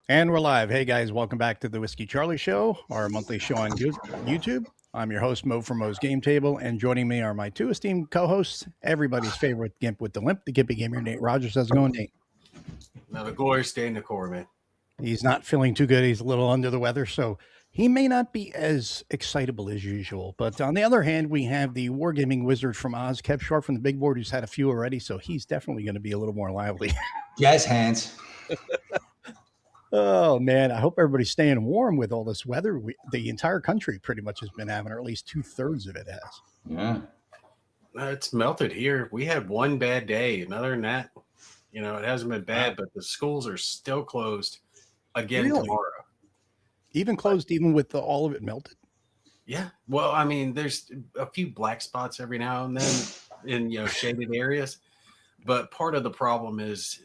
And we're live. Hey guys, welcome back to the Whiskey Charlie Show, our monthly show on YouTube. I'm your host, Mo from Mo's Game Table, and joining me are my two esteemed co-hosts, everybody's favorite Gimp with the Limp, the TheGimpyGamer, Nate Rogers. How's it going, Nate? Now the glory stay in the core, man. He's not feeling too good. He's a little under the weather, so he may not be as excitable as usual. But on the other hand, we have the wargaming wizard from Oz, Kev Sharp from the big board, who's had a few already, so he's definitely going to be a little more lively. Jazz hands. Oh man, I hope everybody's staying warm with all this weather. The entire country pretty much has been having, or at least 2/3 of it has. Yeah. It's melted here. We had one bad day, and other than that, it hasn't been bad. But the schools are still closed again tomorrow. Even closed, even with all of it melted. Yeah. Well, I mean, there's a few black spots every now and then in shaded areas, but part of the problem is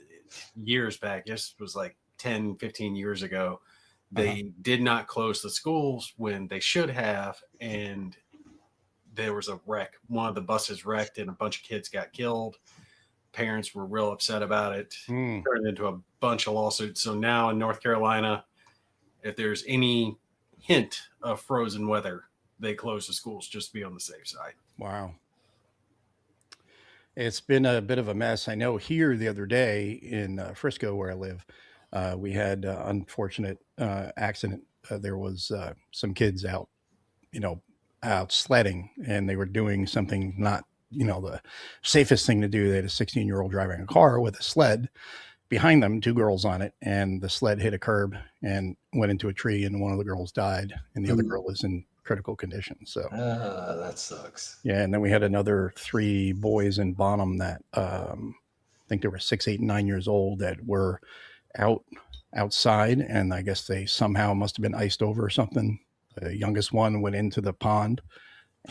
years back. This was like 10, 15 years ago, they did not close the schools when they should have. And there was a wreck. One of the buses wrecked and a bunch of kids got killed. Parents were real upset about it. Turned into a bunch of lawsuits. So now in North Carolina, if there's any hint of frozen weather, they close the schools just to be on the safe side. Wow. It's been a bit of a mess. I know here the other day in Frisco, where I live, we had unfortunate accident. There was some kids out, out sledding, and they were doing something not, the safest thing to do. They had a 16-year-old driving a car with a sled behind them, two girls on it, and the sled hit a curb and went into a tree, and one of the girls died, and the other girl is in critical condition. So that sucks. Yeah, and then we had another 3 boys in Bonham that I think they were 6, 8, 9 years old that were outside, and I guess they somehow must have been iced over or something. The youngest one went into the pond,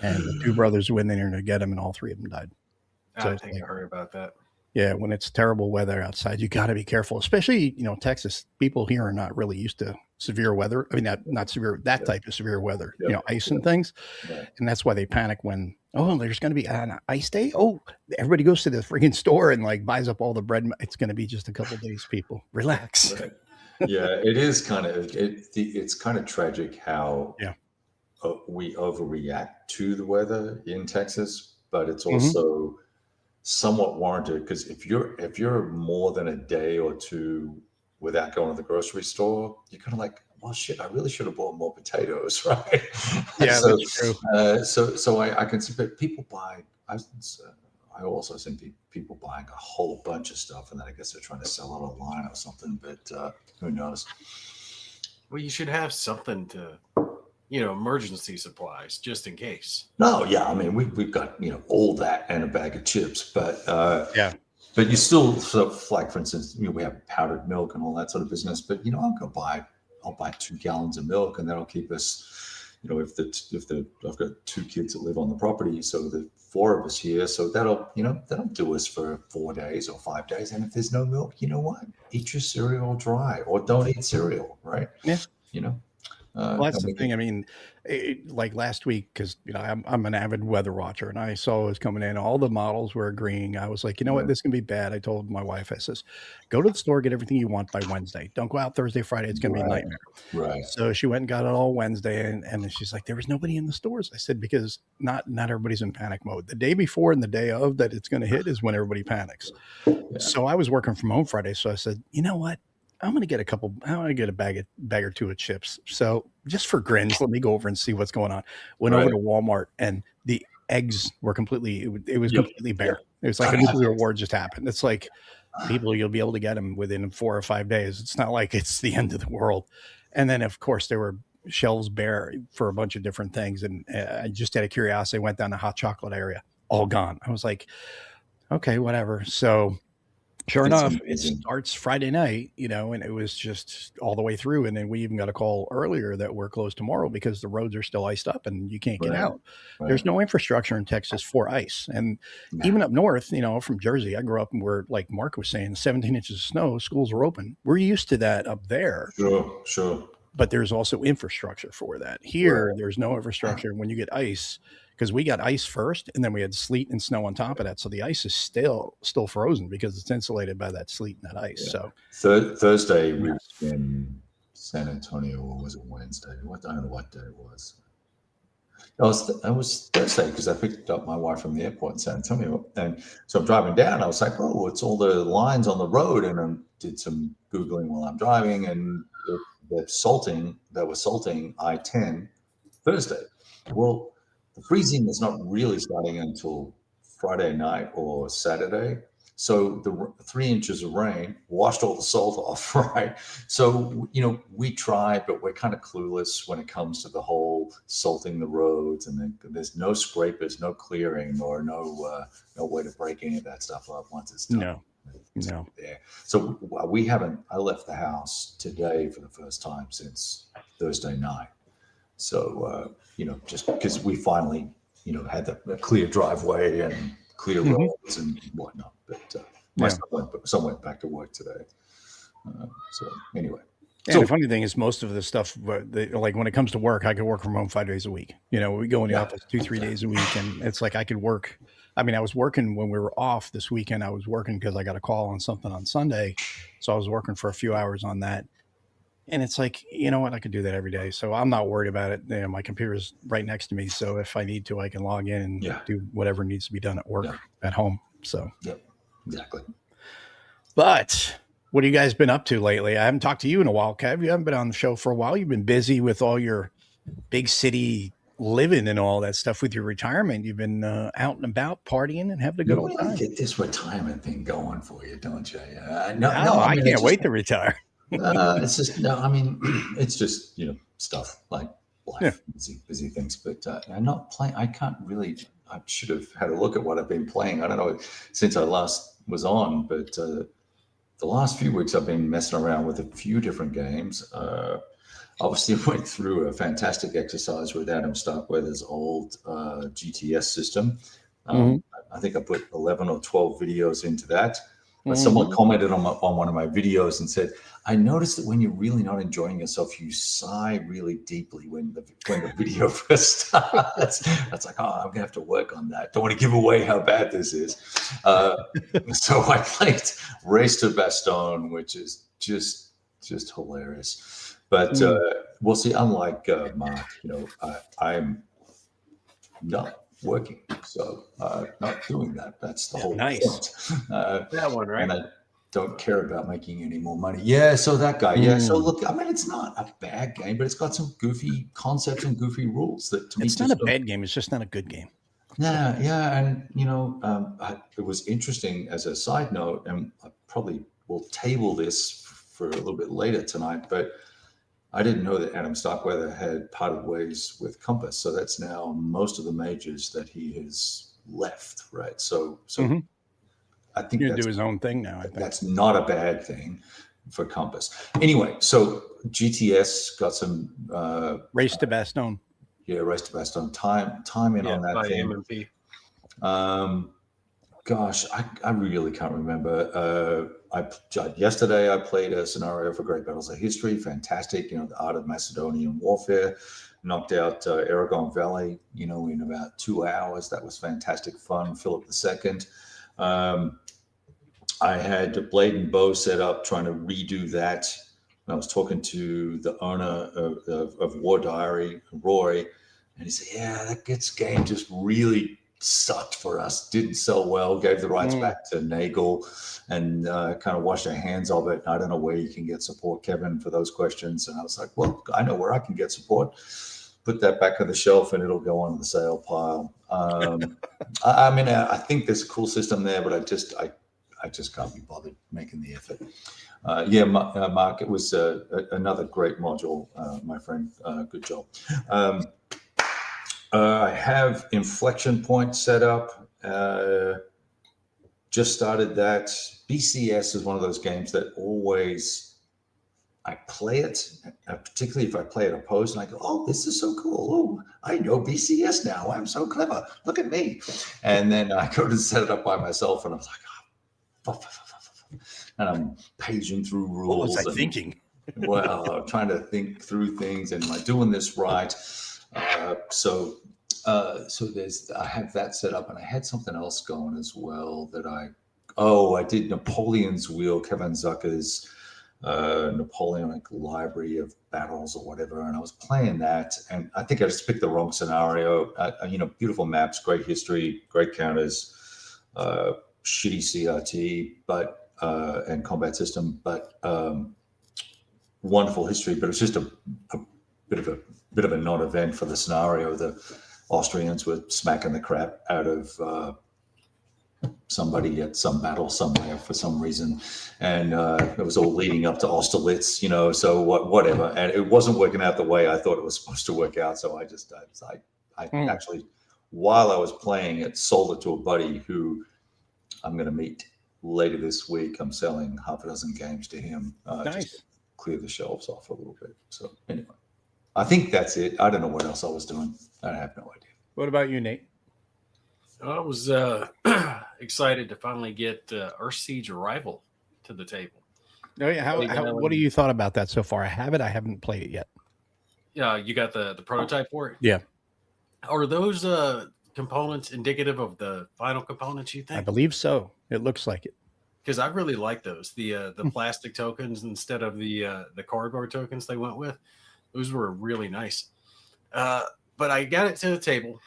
and the 2 brothers went in there to get him, and all 3 of them died. I think I heard about that. Yeah, when it's terrible weather outside, you got to be careful, especially, Texas. People here are not really used to severe weather. I mean, not severe, that type of severe weather, ice and things. Right. And that's why they panic when, there's going to be an ice day. Oh, everybody goes to the freaking store and buys up all the bread. It's going to be just a couple of days, people. Relax. Right. Yeah, it is kind of, it's kind of tragic how we overreact to the weather in Texas, but it's also somewhat warranted, because if you're more than a day or two without going to the grocery store, you're kind of like, well, shit, I really should have bought more potatoes, right? Yeah, so, that's true. So I can see, but people buy. I also see people buying a whole bunch of stuff, and then I guess they're trying to sell it online or something. But who knows? Well, you should have something to, emergency supplies just in case. No, yeah, I mean we've got all that and a bag of chips, but but you still sort of, like, for instance, we have powdered milk and all that sort of business. But I'll buy 2 gallons of milk, and that'll keep us, I've got 2 kids that live on the property, so the 4 of us here, so that'll do us for 4 days or 5 days. And if there's no milk, you know what? Eat your cereal dry, or don't eat cereal, right? Yeah. Well, that's the thing. I mean, like last week, because I'm an avid weather watcher, and I saw it was coming in. All the models were agreeing. I was like, you know what, this can be bad. I told my wife, I says, go to the store, get everything you want by Wednesday. Don't go out Thursday, Friday. It's going to be a nightmare. Right. So she went and got it all Wednesday, and she's like, there was nobody in the stores. I said, because not everybody's in panic mode. The day before and the day of that it's going to hit is when everybody panics. Yeah. So I was working from home Friday, so I said, you know what? I'm going to get a bag or 2 of chips. So just for grins, let me go over and see what's going on. Went over to Walmart, and the eggs were completely bare. It was like a nuclear war just happened. It's like, people, you'll be able to get them within 4 or 5 days. It's not like it's the end of the world. And then, of course, there were shelves bare for a bunch of different things. And I just out of curiosity, went down the hot chocolate area, all gone. I was like, okay, whatever. So sure enough, it starts Friday night, and it was just all the way through. And then we even got a call earlier that we're closed tomorrow because the roads are still iced up and you can't get out. Right. There's no infrastructure in Texas for ice. And even up north, from Jersey, I grew up and we're, like Mark was saying, 17 inches of snow, schools are open. We're used to that up there. Sure. but there's also infrastructure for that. Here, there's no infrastructure. When you get ice, because we got ice first, and then we had sleet and snow on top of that, so the ice is still frozen because it's insulated by that sleet and that ice. So Thursday we were in San Antonio, or was it Wednesday? I don't know what day it was. It was Thursday because I picked up my wife from the airport in San Antonio, and so I'm driving down. I was like, "Oh, it's all the lines on the road," and I did some googling while I'm driving, and they're salting. They were salting I-10 Thursday. Well, the freezing is not really starting until Friday night or Saturday. So the 3 inches of rain washed all the salt off, right? So, we try, but we're kind of clueless when it comes to the whole salting the roads, and there's no scrapers, no clearing, or no way to break any of that stuff up once it's done. No. There. So I left the house today for the first time since Thursday night. So, just because we finally, had a clear driveway and clear roads and whatnot. But my son went back to work today. So anyway. And the funny thing is, most of the stuff, like when it comes to work, I could work from home 5 days a week. We go in the office 2-3 days a week, and it's like I could work. I mean, I was working when we were off this weekend. I was working because I got a call on something on Sunday, so I was working for a few hours on that. And it's like, you know what? I could do that every day. So I'm not worried about it. My computer's right next to me. So if I need to, I can log in and do whatever needs to be done at work at home. So, exactly. But what have you guys been up to lately? I haven't talked to you in a while, Kev. You haven't been on the show for a while. You've been busy with all your big city living and all that stuff with your retirement. You've been out and about partying and having a good old time. Get this retirement thing going for you, don't you? I can't wait to retire. It's just it's just stuff like life, busy things. But I'm not playing. I can't really. I should have had a look at what I've been playing. I don't know since I last was on, but the last few weeks I've been messing around with a few different games. Obviously, went through a fantastic exercise with Adam Starkweather's old GTS system. I think I put 11 or 12 videos into that. Someone commented on one of my videos and said, "I noticed that when you're really not enjoying yourself, you sigh really deeply when the video first starts." That's like, I'm gonna have to work on that. Don't want to give away how bad this is. So I played Race to Bastogne, which is just hilarious. But we'll see. Unlike Mark, I'm not working, so not doing that. That's the whole point. That one, right? And I don't care about making any more money. So that guy. So look, it's not a bad game, but it's got some goofy concepts and goofy rules that to me. It's not a bad game. It's just not a good game. And it was interesting as a side note, and I probably will table this for a little bit later tonight, but I didn't know that Adam Starkweather had parted ways with Compass. So that's now most of the majors that he has left, right? So I think he's gonna do his own thing now. I think that's not a bad thing for Compass. Anyway, so GTS got some Race to Bastogne. Race to Bastogne. Time in on that by thing. MMP. Gosh, I really can't remember. Yesterday I played a scenario for Great Battles of History. Fantastic, the art of Macedonian warfare. Knocked out Aragon Valley, in about 2 hours. That was fantastic fun. Philip II. I had Blade and Bow set up, trying to redo that. And I was talking to the owner of War Diary, Roy, and he said, that game just really sucked for us, didn't sell well, gave the rights back to Nagel, and kind of washed our hands of it. I don't know where you can get support, Kevin, for those questions. And I was like, well, I know where I can get support. Put that back on the shelf and it'll go on the sale pile. I think there's a cool system there, but I just can't be bothered making the effort. Mark, it was another great module, my friend. Good job. I have Inflection Point set up. Just started that. BCS is one of those games that always I play it, particularly if I play it opposed, and I go, "Oh, this is so cool! Oh, I know BCS now. I'm so clever. Look at me!" And then I go to set it up by myself, and I'm like, and I'm paging through rules. What was I thinking? Well, trying to think through things and am I doing this right? So I have that set up, and I had something else going as well that I did Napoleon's Wheel, Kevin Zucker's Napoleonic Library of Battles or whatever, and I was playing that, and I think I just picked the wrong scenario. Beautiful maps, great history, great counters, shitty CRT, but and combat system, but wonderful history. But it was just a bit of a non-event for the scenario. The Austrians were smacking the crap out of somebody at some battle somewhere for some reason, and it was all leading up to Austerlitz, so whatever, and it wasn't working out the way I thought it was supposed to work out. So I actually, while I was playing it, sold it to a buddy who I'm going to meet later this week. I'm selling half a dozen games to him, Nice. just to clear the shelves off a little bit. So anyway, I think that's it. I don't know what else I was doing. I have no idea. What about you, Nate? I was excited to finally get Earthsiege Arrival to the table. Oh yeah, what do you thought about that so far? I have it. I haven't played it yet. Yeah, you got the prototype for it? Yeah. Are those components indicative of the final components, you think? I believe so. It looks like it. Because I really like those. The plastic tokens instead of the cardboard tokens they went with. Those were really nice. But I got it to the table.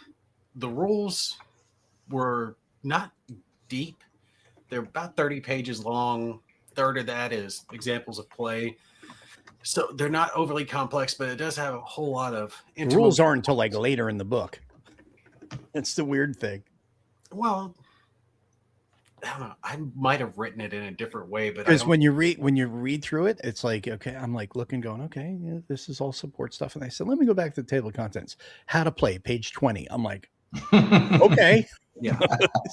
The rules were not deep. They're about 30 pages long. Third of that is examples of play. So they're not overly complex, but it does have a whole lot of rules aren't until like later in the book. That's the weird thing. Well, I don't know. I might have written it in a different way, but because when you read through it, it's like, okay, I'm like looking, going, okay, yeah, this is all support stuff. And I said, let me go back to the table of contents. How to play, page 20. I'm like, okay. Yeah.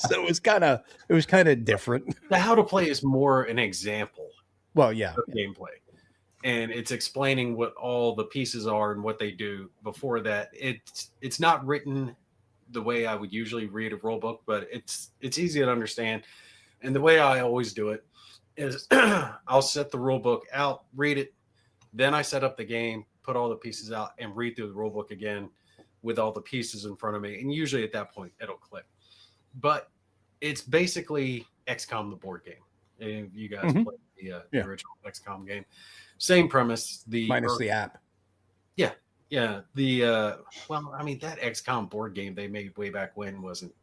So it was kind of different. The how to play is more an example. Well, yeah. Of gameplay. And it's explaining what all the pieces are and what they do. Before that, it's not written the way I would usually read a rule book, but it's easy to understand. And the way I always do it is I'll set the rule book out, read it, then I set up the game, put all the pieces out, and read through the rule book again with all the pieces in front of me. And usually at that point, it'll click. But it's basically XCOM, the board game. If you guys played the original XCOM game, same premise. Minus the app. Yeah. Yeah. That XCOM board game they made way back when wasn't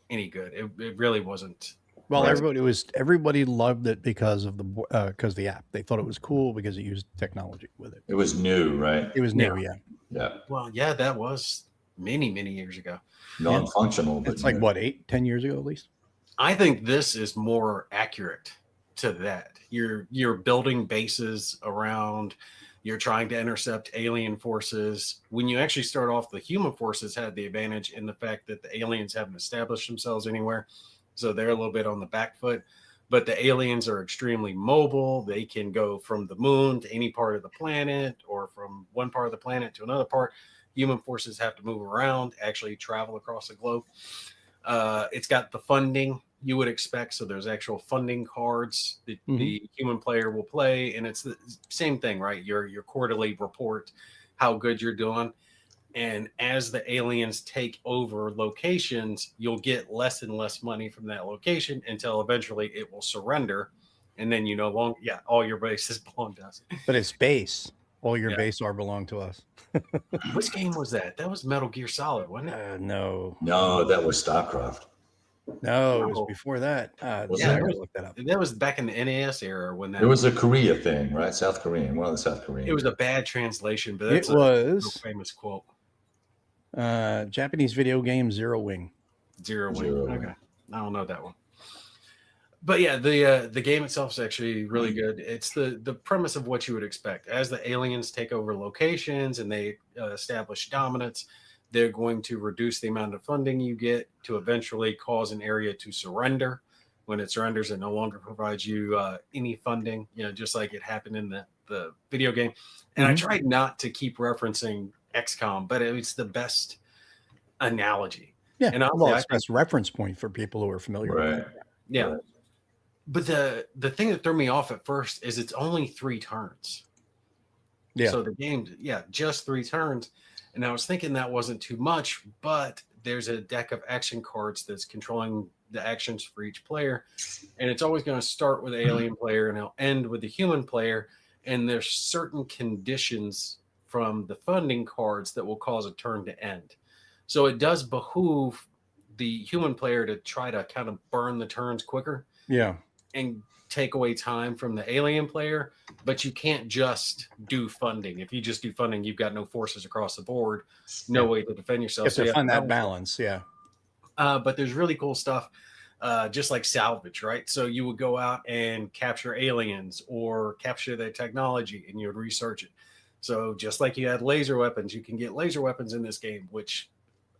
any good. It really wasn't. Well, everybody loved it because of the app. They thought it was cool because it used technology with it. It was new, right? It was new, yeah. Yeah. Well, yeah, that was many years ago. Non-functional. But it's like what, 8-10 years ago at least. I think this is more accurate to that. You're building bases around. You're trying to intercept alien forces. When you actually start off, the human forces had the advantage in the fact that the aliens haven't established themselves anywhere. So they're a little bit on the back foot. But the aliens are extremely mobile. They can go from the moon to any part of the planet or from one part of the planet to another part. Human forces have to move around, actually travel across the globe. It's got the funding you would expect. So there's actual funding cards that the human player will play. And it's the same thing, right? Your quarterly report, how good you're doing. And as the aliens take over locations, you'll get less and less money from that location until eventually it will surrender. And then all your bases belong to us. But it's base. All your base are belong to us. Which game was that? That was Metal Gear Solid, wasn't it? No. No, that was StarCraft. No, it was before that. I gotta look that up. That was back in the NAS era when that. It was a Korea thing, right? South Korean, one of the South Korean. It was a bad translation, but that's a famous quote. Japanese video game Zero Wing. Zero Wing. Okay, I don't know that one. But yeah, the game itself is actually really good. It's the premise of what you would expect. As the aliens take over locations and they establish dominance, they're going to reduce the amount of funding you get to eventually cause an area to surrender. When it surrenders, it no longer provides you any funding, just like it happened in the video game. And I tried not to keep referencing XCOM, but it's the best analogy. Yeah, and it's best reference point for people who are familiar with it. Yeah. Right. But the thing that threw me off at first is it's only 3 turns. Yeah. So the game, just 3 turns. And I was thinking that wasn't too much, but there's a deck of action cards that's controlling the actions for each player. And it's always going to start with the alien player and it'll end with the human player. And there's certain conditions from the funding cards that will cause a turn to end. So it does behoove the human player to try to kind of burn the turns quicker. Yeah. And take away time from the alien player, but you can't just do funding. If you just do funding, you've got no forces across the board, no way to defend yourself. You have to find that balance. Yeah. But there's really cool stuff, just like salvage, right? So you would go out and capture aliens or capture their technology and you would research it. So just like you had laser weapons, you can get laser weapons in this game, which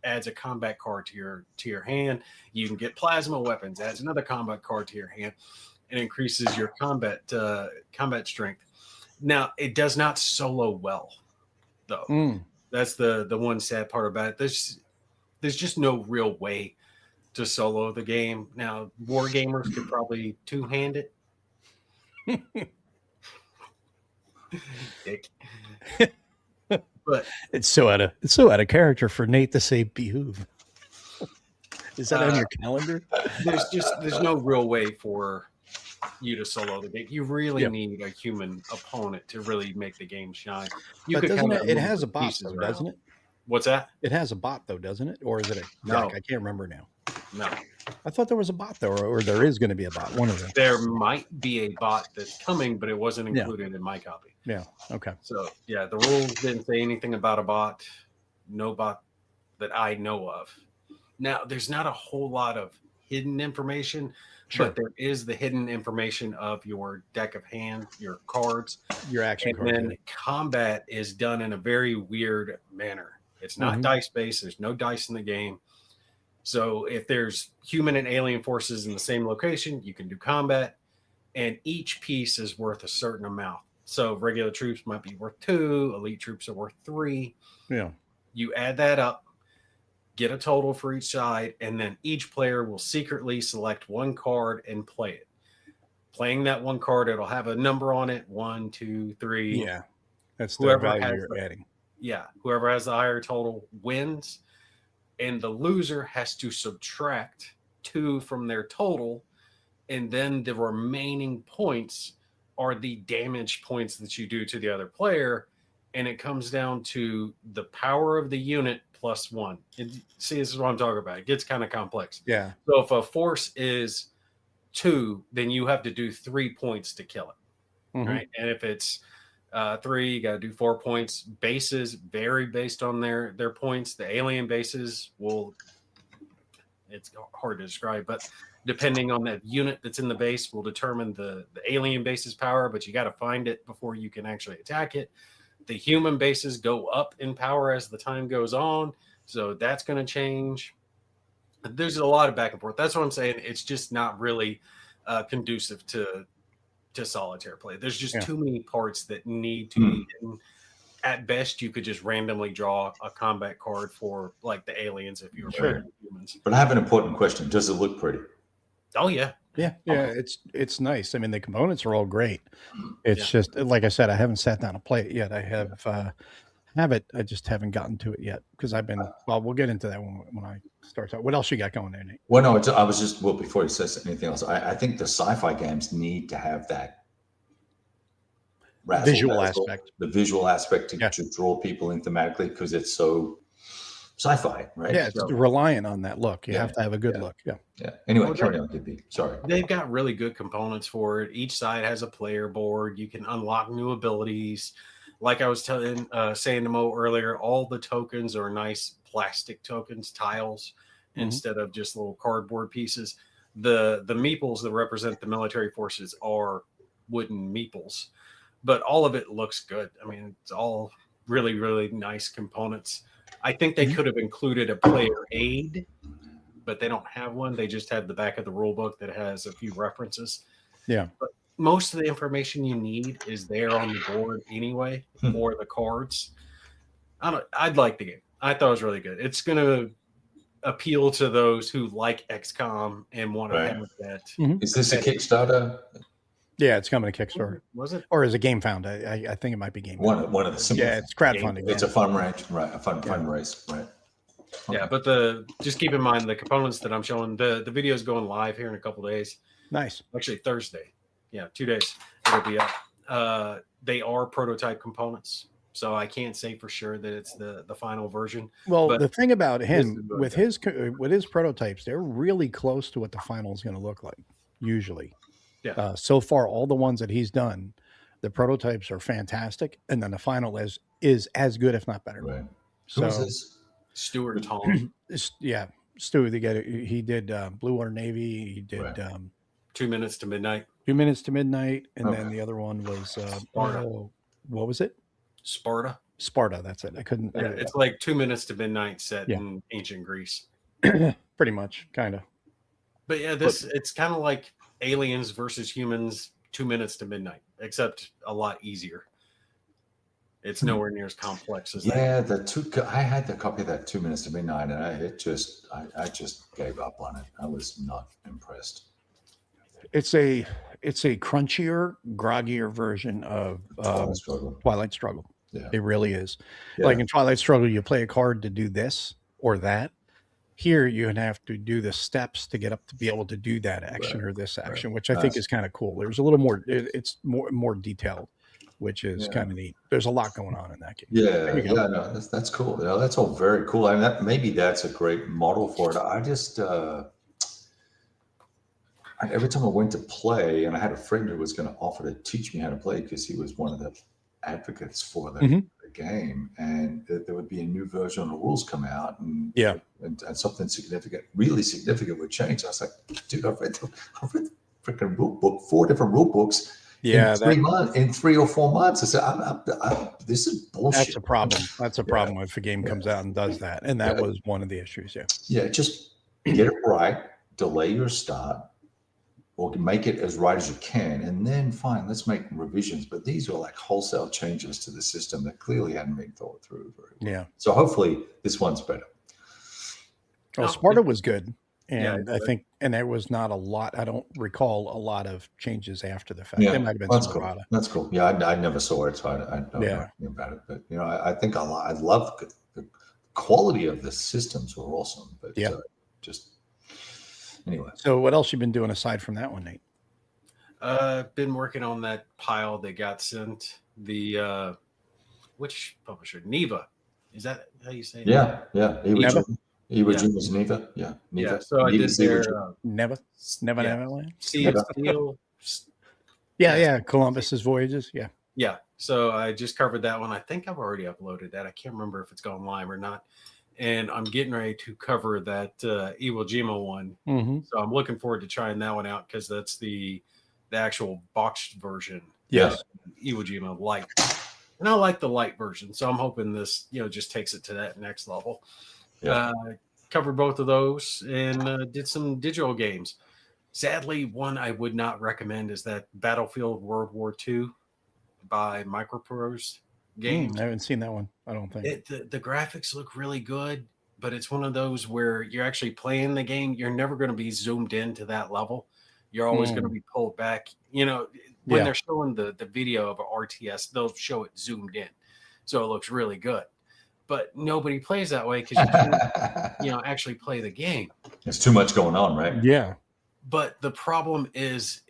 adds a combat card to your hand. You can get plasma weapons, adds another combat card to your hand, and increases your combat strength. Now, it does not solo well, though. That's the one sad part about it. There's just no real way to solo the game. Now, wargamers could probably two-hand it. But it's so out of character for Nate to say behoove. Is that on your calendar? There's no real way for you to solo the game. You really need a human opponent to really make the game shine. It has a bot though, doesn't it? What's that? It has a bot though, doesn't it? Or is it a deck? I can't remember now. No. I thought there was a bot though, or there is going to be a bot. One of them. There might be a bot that's coming, but it wasn't included in my copy. Yeah. Okay. So the rules didn't say anything about a bot. No bot that I know of. Now, there's not a whole lot of hidden information, but there is the hidden information of your deck of hand, your cards, your action cards. And then combat is done in a very weird manner. It's not dice-based. There's no dice in the game. So if there's human and alien forces in the same location, you can do combat, and each piece is worth a certain amount. So regular troops might be worth 2, elite troops are worth 3. Yeah. You add that up, get a total for each side, and then each player will secretly select one card and play it. Playing that one card, it'll have a number on it, 1, 2, 3. Yeah. That's the value you're adding. Yeah. Whoever has the higher total wins. And the loser has to subtract 2 from their total. And then the remaining points are the damage points that you do to the other player. And it comes down to the power of the unit plus 1. See, this is what I'm talking about. It gets kind of complex. Yeah. So if a force is 2, then you have to do 3 points to kill it. Right. And if it's 3, you got to do 4 points. Bases vary based on their points. The alien bases it's hard to describe, but depending on the unit that's in the base will determine the alien base's power, but you got to find it before you can actually attack it. The human bases go up in power as the time goes on, so that's going to change. There's a lot of back and forth. That's what I'm saying. It's just not really conducive to solitaire play. There's just too many parts that need to be hidden. At best, you could just randomly draw a combat card for like the aliens if you were playing humans. But I have an important question. Does it look pretty? Oh yeah. Yeah. It's nice. I mean, the components are all great. It's just like I said, I haven't sat down to play it yet. I have it. I just haven't gotten to it yet because I've been. Well, we'll get into that when I start talking. What else you got going there, Nate? Well, no, I was just before you said anything else. I think the sci-fi games need to have that visual aspect, the visual aspect to draw people in thematically because it's so sci-fi, right? Yeah, it's reliant on that look. You have to have a good look. Yeah. Anyway, carry on, Gimpy. Sorry. They've got really good components for it. Each side has a player board. You can unlock new abilities. Like I was saying to Mo earlier, all the tokens are nice plastic tokens, tiles, instead of just little cardboard pieces. The meeples that represent the military forces are wooden meeples, but all of it looks good. I mean, it's all really, really nice components. I think they could have included a player aid, but they don't have one. They just have the back of the rule book that has a few references. Yeah. But most of the information you need is there on the board anyway for the cards. I'd like the game. I thought it was really good. It's going to appeal to those who like XCOM and want to have that. Is this a Kickstarter? Yeah, it's coming to Kickstarter. Was it? Or is it Game Found? I think it might be Game Found. One of the simple. Yeah, it's crowdfunding. It's a fundraise, right? A fundraise, right? Okay. Yeah, but just keep in mind the components that I'm showing. The video is going live here in a couple of days. Nice. Actually, Thursday. Yeah, 2 days it'll be up. They are prototype components, so I can't say for sure that it's the final version. Well, the thing about him with his prototypes, they're really close to what the final is going to look like. Usually, yeah. So far, all the ones that he's done, the prototypes are fantastic, and then the final is as good, if not better. Right. So, who is this? Stuart Tom. Yeah, Stu. He did Blue Water Navy. He did 2 Minutes to Midnight. 2 Minutes to Midnight, and then the other one was Sparta. What was it? Sparta. Sparta. That's it. I couldn't. Yeah, it's like 2 Minutes to Midnight set in ancient Greece. Pretty much, kind of. But yeah, it's kind of like Aliens versus Humans, 2 Minutes to Midnight, except a lot easier. It's nowhere near as complex as that. Yeah, I had the copy of that 2 Minutes to Midnight, and I just gave up on it. I was not impressed. It's a crunchier, groggier version of Twilight Struggle. Yeah. It really is. Yeah. Like in Twilight Struggle, you play a card to do this or that. Here, you have to do the steps to get up to be able to do that action or this action, which I think is kind of cool. There's a little more. It's more detailed, which is kind of neat. There's a lot going on in that game. No, that's cool. You know, that's all very cool. I mean, maybe that's a great model for it. I just every time I went to play, and I had a friend who was going to offer to teach me how to play because he was one of the advocates for the game, and there would be a new version of the rules come out, and something really significant would change. I was like, dude, I've read the freaking rule book, 4 different rule books. In 3 or 4 months. I said, this is bullshit. That's a problem. That's a problem if a game comes out and does that. And that was one of the issues. Yeah. Just get it right, delay your start, or make it as right as you can. And then fine, let's make revisions. But these are like wholesale changes to the system that clearly hadn't been thought through very well. Yeah. So hopefully this one's better. Well, Sparta was good. And I think, and there was not a lot. I don't recall a lot of changes after the fact. There might have been some errata. That's cool. Yeah, I never saw it, so I don't know anything about it. But you know, I think I love the quality of the systems were awesome. But just anyway. So, what else you been doing aside from that one, Nate? Been working on that pile that got sent. The which publisher? Neva. Is that how you say it? Yeah. Iwo Neva. Yeah. Neva. Yeah. So I did their Never Sea of Steel. Yeah. Columbus's Voyages. Yeah. Yeah. So I just covered that one. I think I've already uploaded that. I can't remember if it's gone live or not. And I'm getting ready to cover that Iwo Jima one. Mm-hmm. So I'm looking forward to trying that one out because that's the actual boxed version. Yes. Iwo Jima Light. And I like the light version. So I'm hoping this, just takes it to that next level. Yeah. Covered both of those and did some digital games. Sadly, one I would not recommend is that Battlefield World War II by Microprose Games. I haven't seen that one. I don't think. The graphics look really good, but it's one of those where you're actually playing the game. You're never going to be zoomed into that level. You're always going to be pulled back. When they're showing the video of an RTS, they'll show it zoomed in. So it looks really good. But nobody plays that way because you can't, actually play the game. There's too much going on, right? Yeah. But the problem is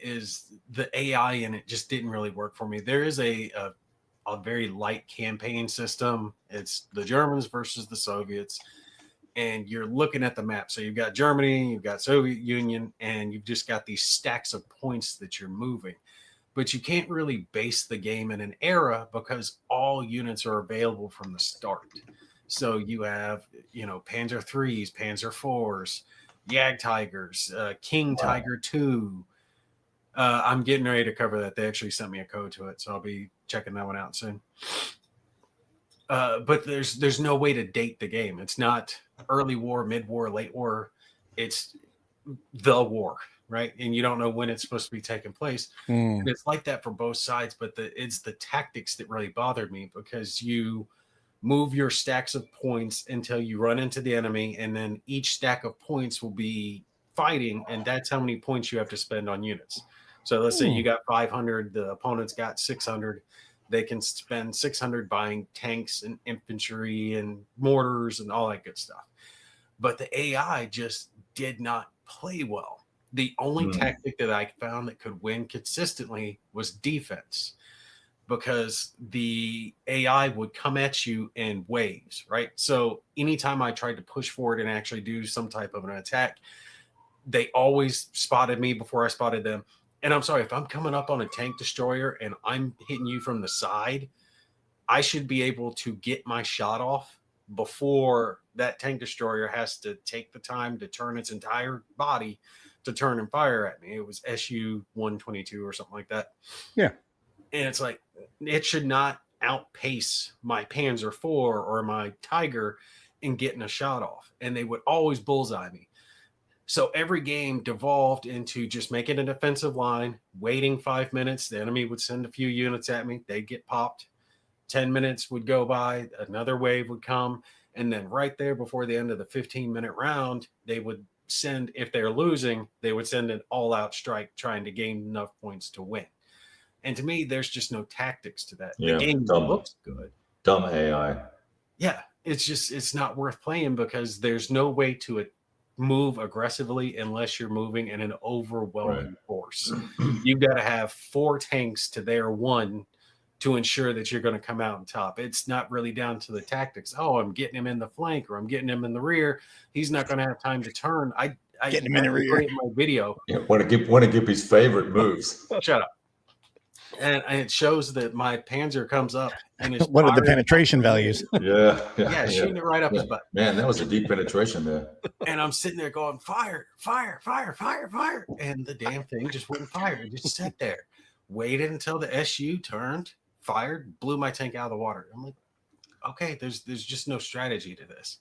the AI in it just didn't really work for me. There is a very light campaign system. It's the Germans versus the Soviets, and you're looking at the map. So you've got Germany, you've got Soviet Union, and you've just got these stacks of points that you're moving. But you can't really base the game in an era because all units are available from the start. So you have, Panzer IIIs, Panzer IVs, Jagd Tigers, King Tiger 2. I'm getting ready to cover that. They actually sent me a code to it, so I'll be checking that one out soon. But there's no way to date the game. It's not early war, mid-war, late war. It's the war. Right. And you don't know when it's supposed to be taking place. And it's like that for both sides. But it's the tactics that really bothered me because you move your stacks of points until you run into the enemy. And then each stack of points will be fighting. And that's how many points you have to spend on units. So let's say you got 500, the opponent's got 600. They can spend 600 buying tanks and infantry and mortars and all that good stuff. But the AI just did not play well. The only tactic that I found that could win consistently was defense, because the AI would come at you in waves, right? So anytime I tried to push forward and actually do some type of an attack, they always spotted me before I spotted them. And I'm sorry, if I'm coming up on a tank destroyer and I'm hitting you from the side, I should be able to get my shot off before that tank destroyer has to take the time to turn its entire body to turn and fire at me. It was SU-122 or something like that. Yeah. And it's like, it should not outpace my Panzer IV or my Tiger in getting a shot off. And they would always bullseye me. So every game devolved into just making a defensive line, waiting 5 minutes. The enemy would send a few units at me. They'd get popped. 10 minutes would go by. Another wave would come. And then right there before the end of the 15-minute round, they would send, if they're losing, they would send an all-out strike trying to gain enough points to win. And to me, there's just no tactics to that. Yeah, the game looks good. Dumb AI. Yeah, it's not worth playing because there's no way to move aggressively unless you're moving in an overwhelming force. You've got to have 4 tanks to their 1 to ensure that you're going to come out on top. It's not really down to the tactics. Oh, I'm getting him in the flank or I'm getting him in the rear. He's not going to have time to turn. I getting him in the rear. My video. Yeah, one of Gimpy's favorite moves. Shut up. And it shows that my Panzer comes up and it's what are the penetration values? Yeah, shooting it right up his butt. Man, that was a deep penetration there. And I'm sitting there going, fire, fire, fire, fire, fire. And the damn thing just wouldn't fire. It just sat there. Waited until the SU turned, fired, blew my tank out of the water. I'm like, okay, there's just no strategy to this.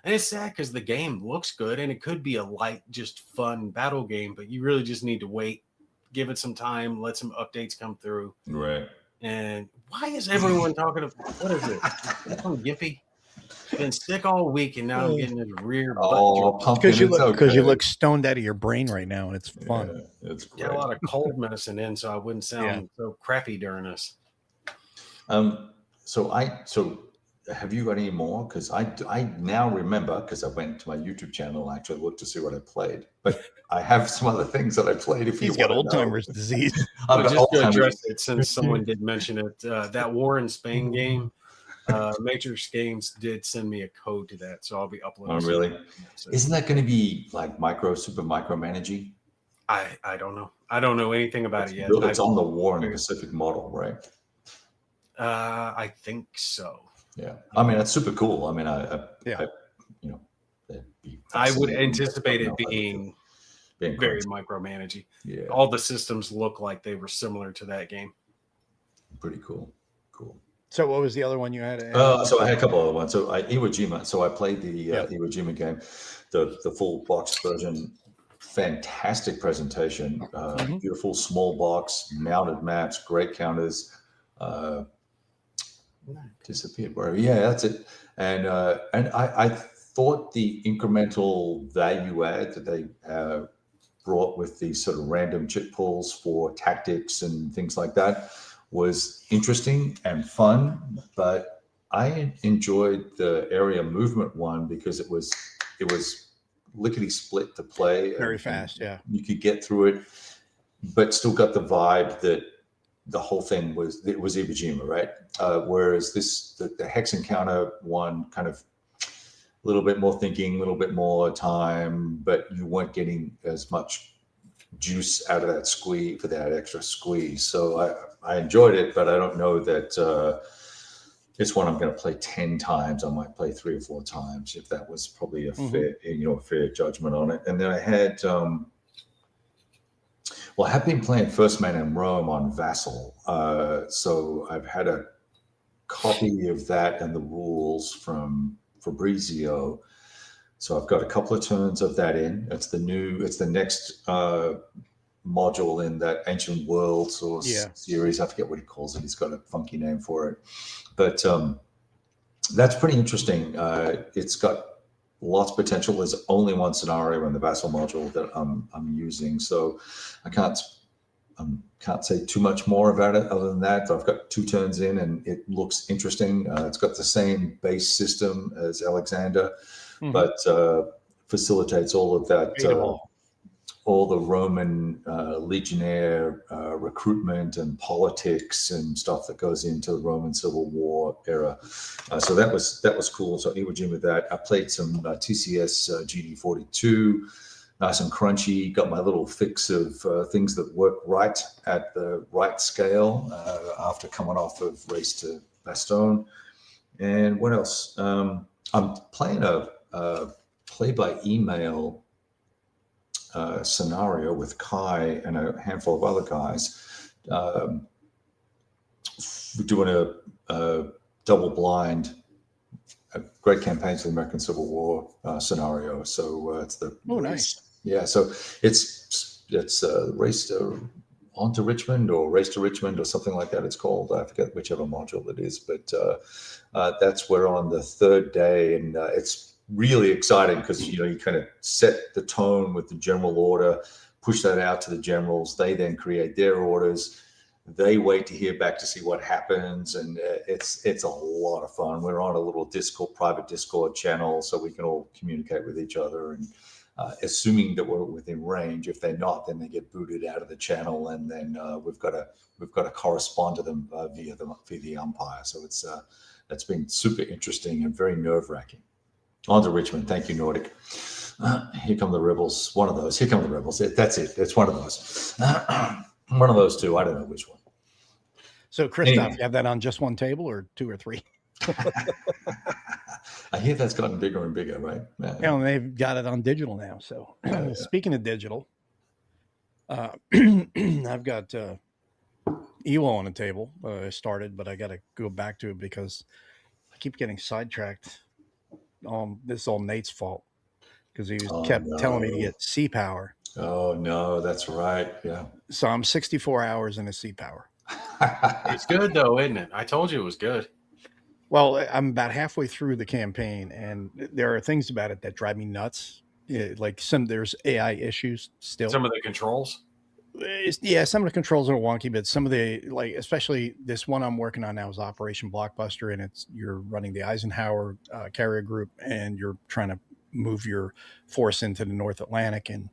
And it's sad because the game looks good and it could be a light, just fun battle game, but you really just need to wait, give it some time, let some updates come through. Right. And why is everyone talking about, what is it? From Gimpy? Been sick all week and now I'm getting his rear butt. Because you look stoned out of your brain right now and it's fun. Yeah, it's great. Got a lot of cold medicine in, so I wouldn't sound so crappy during this. So have you got any more? Because I now remember, because I went to my YouTube channel and actually looked to see what I played. But I have some other things that I played. If he's got old-timers disease. Just to address it, since someone did mention it, that War in Spain game, Matrix Games did send me a code to that, so I'll be uploading. Oh, really? Isn't that going to be like super micro managing? I don't know. I don't know anything about it yet. It's on the War in the Pacific model, right? I think so. Yeah, I mean that's super cool. I mean, I would anticipate it being very micromanaging. Yeah, all the systems look like they were similar to that game. Pretty cool. So what was the other one you had? So I had a couple other ones. So Iwo Jima. So I played the Iwo Jima game, the full box version. Fantastic presentation. Beautiful small box, mounted maps, great counters. Disappeared. Yeah, that's it. And I thought the incremental value add that they brought with these sort of random chip pulls for tactics and things like that was interesting and fun. But I enjoyed the area movement one because it was lickety split to play. Very fast, yeah. You could get through it, but still got the vibe that the whole thing was Iwo Jima, right? Whereas the Hex Encounter one kind of a little bit more thinking, a little bit more time, but you weren't getting as much juice out of that squeeze for that extra squeeze. So I enjoyed it, but I don't know that it's one I'm going to play 10 times. I might play 3 or 4 times if that was probably a fair judgment on it. And then I had. Well, I have been playing First Man in Rome on Vassal. So I've had a copy of that and the rules from Fabrizio. So I've got a couple of turns of that in. It's the next module in that Ancient Worlds or series. I forget what he calls it. He's got a funky name for it. But that's pretty interesting. It's got lots of potential. There's only one scenario in the Vassal module that I'm using, so I can't can't say too much more about it other than that. I've got 2 turns in, and it looks interesting. It's got the same base system as Alexander, but facilitates all of that, all the Roman legionnaire recruitment and politics and stuff that goes into the Roman Civil War era. So that was cool. So Iwo Jima with that. I played some TCS GD42. Nice and crunchy. Got my little fix of things that work right at the right scale after coming off of Race to Bastogne. And what else? I'm playing a play by email scenario with Kai and a handful of other guys. We're doing a double blind. A great campaign to the American Civil War scenario. So it's the nice. Yeah, so it's Race on to Richmond or Race to Richmond or something like that. It's called. I forget whichever module it is, but that's we're on the 3rd day, and it's really exciting because you kind of set the tone with the general order, push that out to the generals. They then create their orders. They wait to hear back to see what happens, and it's a lot of fun. We're on a little private Discord channel, so we can all communicate with each other, and assuming that we're within range. If they're not, then they get booted out of the channel, and then we've got to correspond to them via the umpire. So that's been super interesting and very nerve-wracking. On to Richmond. Thank you, Nordic. Here come the rebels. One of those. Here come the rebels. That's it. It's one of those. One of those 2. I don't know which one. So, Christoph, anyway. You have that on just one table or 2 or 3? I hear that's gotten bigger and bigger, right? Yeah, and they've got it on digital now. So, speaking of digital, I've got EWO on the table. I started, but I got to go back to it because I keep getting sidetracked. This is all Nate's fault because he kept telling me to get sea power. Oh no, that's right. Yeah. So I'm 64 hours in a sea power. It's good though, isn't it? I told you it was good. Well, I'm about halfway through the campaign, and there are things about it that drive me nuts. Like there's AI issues still. Some of the controls. Some of the controls are wonky, but some of the, like, especially this one I'm working on now is Operation Blockbuster, and you're running the Eisenhower carrier group, and you're trying to move your force into the North Atlantic, and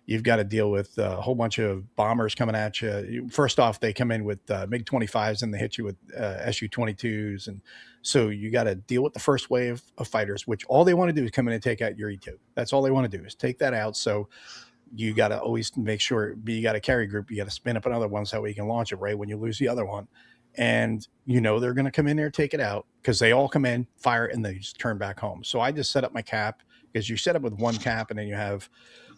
you've got to deal with a whole bunch of bombers coming at you. First off, they come in with MiG-25s, and they hit you with Su-22s, and so you got to deal with the first wave of fighters, which all they want to do is come in and take out your E2. That's all they want to do is take that out. So you got to always make sure you got a carry group. You got to spin up another one so we can launch it right when you lose the other one. And they're going to come in there, take it out, because they all come in, fire, and they just turn back home. So I just set up my cap, because you set up with one cap, and then you have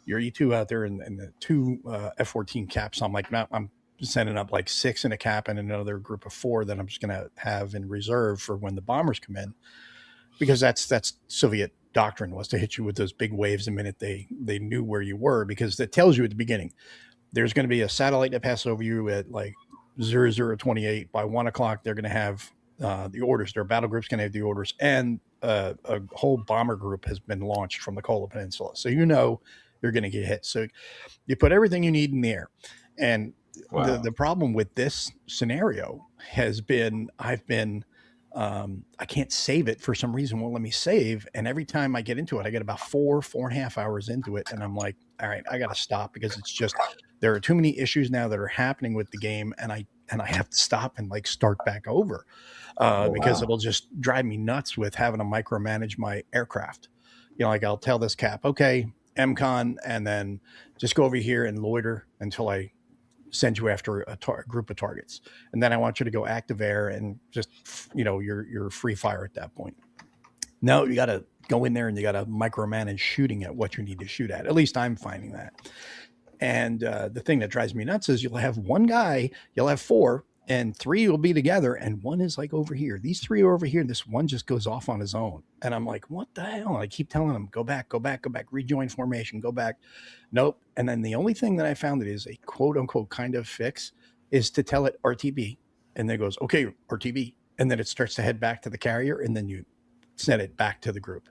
your E2 out there and the 2 F-14 caps. So I'm sending up like 6 in a cap and another group of 4 that I'm just going to have in reserve for when the bombers come in, because that's Soviet doctrine, was to hit you with those big waves the minute they knew where you were, because it tells you at the beginning there's going to be a satellite that passes over you at like 0028. By 1 o'clock they're going to have the orders. Their battle group's going to have the orders, and a whole bomber group has been launched from the Kola Peninsula, so you're going to get hit. So you put everything you need in the air. And wow. the problem with this scenario has been I can't save it for some reason. Won't let me save. And every time I get into it, I get about 4.5 hours into it. And I'm like, all right, I got to stop, because it's just, there are too many issues now that are happening with the game. And I have to stop and like start back over because it'll just drive me nuts with having to micromanage my aircraft. Like I'll tell this cap, okay, MCON, and then just go over here and loiter until I send you after a group of targets, and then I want you to go active air and just you're free fire at that point. No, you got to go in there and you got to micromanage shooting at what you need to shoot at least I'm finding that. And the thing that drives me nuts is you'll have one guy, you'll have 4, and 3 will be together, and 1 is like over here. These 3 are over here. This 1 just goes off on his own. And I'm like, what the hell? And I keep telling him, go back, rejoin formation, go back. Nope. And then the only thing that I found that is a quote unquote kind of fix is to tell it RTB. And then it goes, okay, RTB. And then it starts to head back to the carrier, and then you send it back to the group.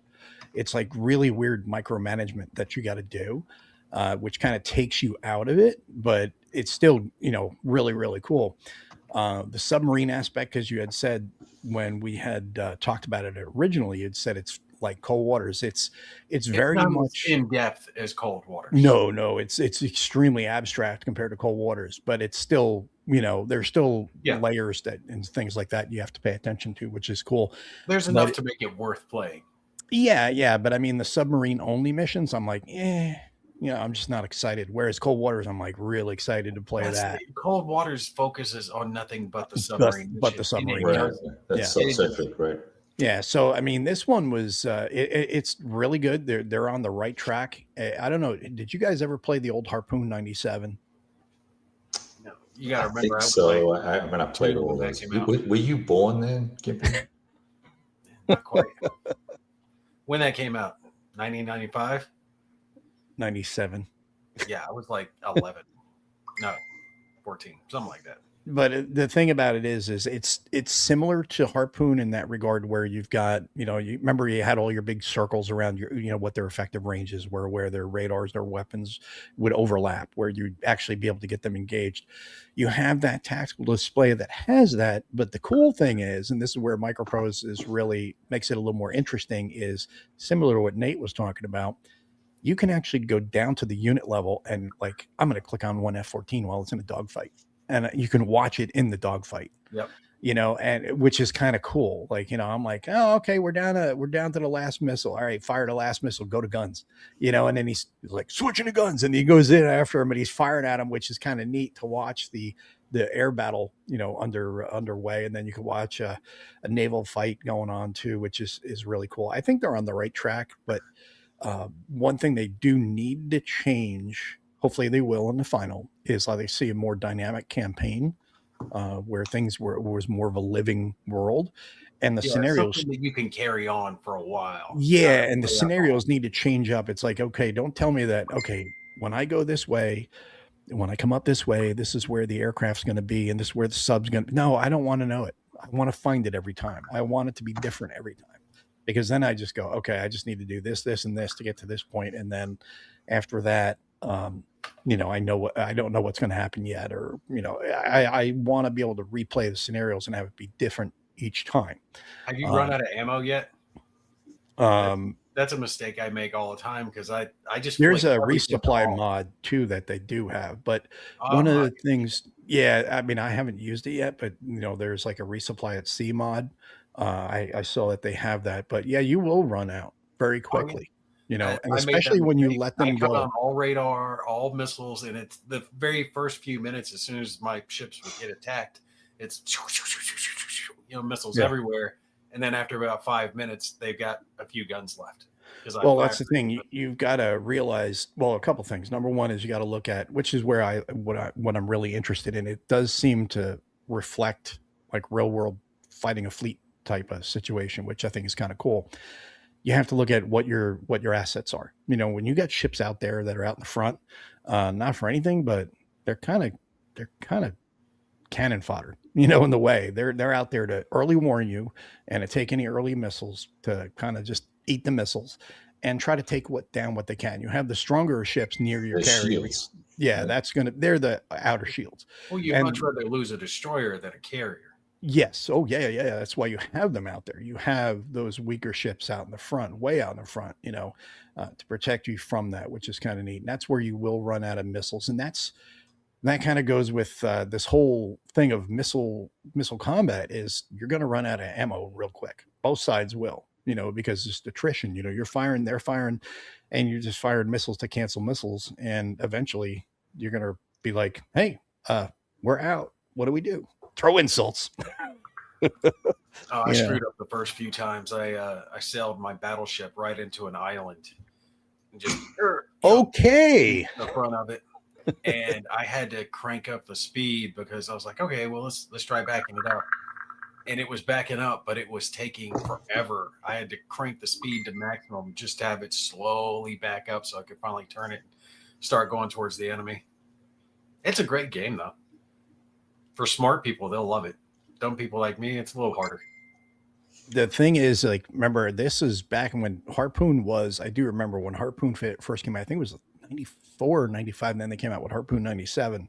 It's like really weird micromanagement that you got to do, which kind of takes you out of it. But it's still, really, really cool. The submarine aspect, as you had said when we had talked about it originally, you'd said it's like cold waters. It's It's very not as much in depth as cold waters. no, it's extremely abstract compared to cold waters, but it's still, there's still layers that and things like that you have to pay attention to, which is cool. There's enough to make it worth playing. Yeah, but I mean the submarine only missions, I'm like, I'm just not excited. Whereas cold waters, I'm like really excited to play that. Cold waters focuses on nothing but the submarine. But the submarine, right? That's specific, right? Yeah, so I mean, this one was it's really good. They're on the right track. I don't know. Did you guys ever play the old Harpoon 97? No, you got to remember. I played all those. Were you born then, Gimpy? Not quite. When that came out, 1995, 97. Yeah, I was like 11, no, 14, something like that. But the thing about it is it's similar to Harpoon in that regard, where you've got, you remember you had all your big circles around your, what their effective ranges were, where their radars, their weapons would overlap, where you'd actually be able to get them engaged. You have that tactical display that has that. But the cool thing is, and this is where Microprose is really makes it a little more interesting, is similar to what Nate was talking about. You can actually go down to the unit level and like, I'm going to click on one F-14 while it's in a dogfight. And you can watch it in the dogfight. Yep. And which is kind of cool. Like, I'm like, oh, okay, we're down to the last missile. All right, fire the last missile, go to guns. And then he's like switching to guns, and he goes in after him, and he's firing at him, which is kind of neat to watch the air battle, underway. And then you can watch a naval fight going on too, which is really cool. I think they're on the right track, but one thing they do need to change, hopefully they will in the final, is like they see a more dynamic campaign where things was more of a living world, and the scenarios that you can carry on for a while. Yeah, and the scenarios need to change up. It's like, okay, don't tell me that, okay, when I go this way, when I come up this way, this is where the aircraft's going to be, and this is where the sub's going to. No, I don't want to know it. I want to find it every time. I want it to be different every time, because then I just go, okay, I just need to do this, and this to get to this point, and then after that, I don't know what's going to happen yet, or I want to be able to replay the scenarios and have it be different each time. Have you run out of ammo yet? That's a mistake I make all the time, because I just there's a resupply mod too that they do have, but one of the things, I mean, I haven't used it yet, but there's like a resupply at sea mod. I saw that they have that, but yeah, you will run out very quickly. And especially when you let them go on all radar, all missiles, and it's the very first few minutes. As soon as my ships would get attacked, it's missiles everywhere, and then after about 5 minutes, they've got a few guns left. Well, that's the thing. You've got to realize. Well, a couple things. Number one is you got to look at, which is where what I'm really interested in. It does seem to reflect like real world fighting a fleet type of situation, which I think is kind of cool. You have to look at what your assets are. When you got ships out there that are out in the front, not for anything, but they're kind of cannon fodder, in the way they're out there to early warn you and to take any early missiles, to kind of just eat the missiles and try to take down what they can. You have the stronger ships near your carriers. Yeah, they're the outer shields. Well, you'd much rather lose a destroyer than a carrier. Yes. Oh, yeah. That's why you have them out there. You have those weaker ships out in the front, way out in the front, to protect you from that, which is kind of neat. And that's where you will run out of missiles. And that kind of goes with this whole thing of missile combat, is you're going to run out of ammo real quick. Both sides will, because it's attrition. You're firing, they're firing, and you're just firing missiles to cancel missiles. And eventually you're going to be like, hey, we're out. What do we do? Throw insults. I screwed up the first few times. I sailed my battleship right into an island, and just okay the front of it, and I had to crank up the speed, because I was like, okay, well, let's try backing it up, and it was backing up, but it was taking forever. I had to crank the speed to maximum just to have it slowly back up so I could finally turn it, start going towards the enemy. It's a great game though. For smart people, they'll love it. Dumb people like me, it's a little harder. The thing is, like, remember, this is back when Harpoon was, I do remember when Harpoon first came out, I think it was 94 or 95, and then they came out with Harpoon 97,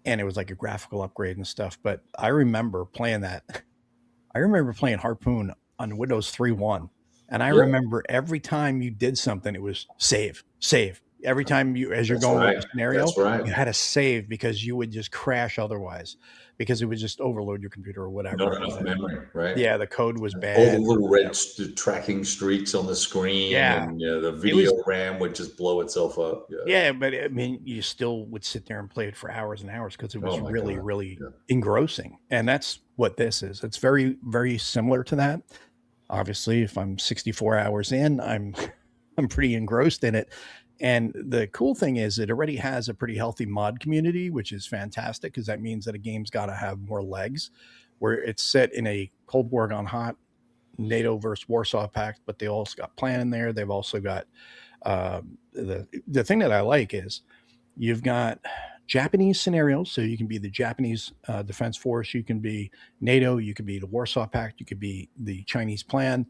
and it was like a graphical upgrade and stuff. But I remember playing that. I remember playing Harpoon on Windows 3.1, and I remember every time you did something, it was save, save. Every time as you're going over a scenario, you had to save because you would just crash otherwise, because it would just overload your computer or whatever. Not enough memory, right? Yeah, the code was bad. All the little red tracking streaks on the screen, and the video RAM would just blow itself up. Yeah, but I mean, you still would sit there and play it for hours and hours because it was really engrossing. And that's what this is. It's very, very similar to that. Obviously, if I'm 64 hours in, I'm pretty engrossed in it. And the cool thing is it already has a pretty healthy mod community, which is fantastic, because that means that a game's got to have more legs, where it's set in a Cold War gone hot, NATO versus Warsaw Pact, but they also got plan in there. They've also got the thing that I like is you've got Japanese scenarios. So you can be the Japanese Defense Force, you can be NATO, you could be the Warsaw Pact, you could be the Chinese plan.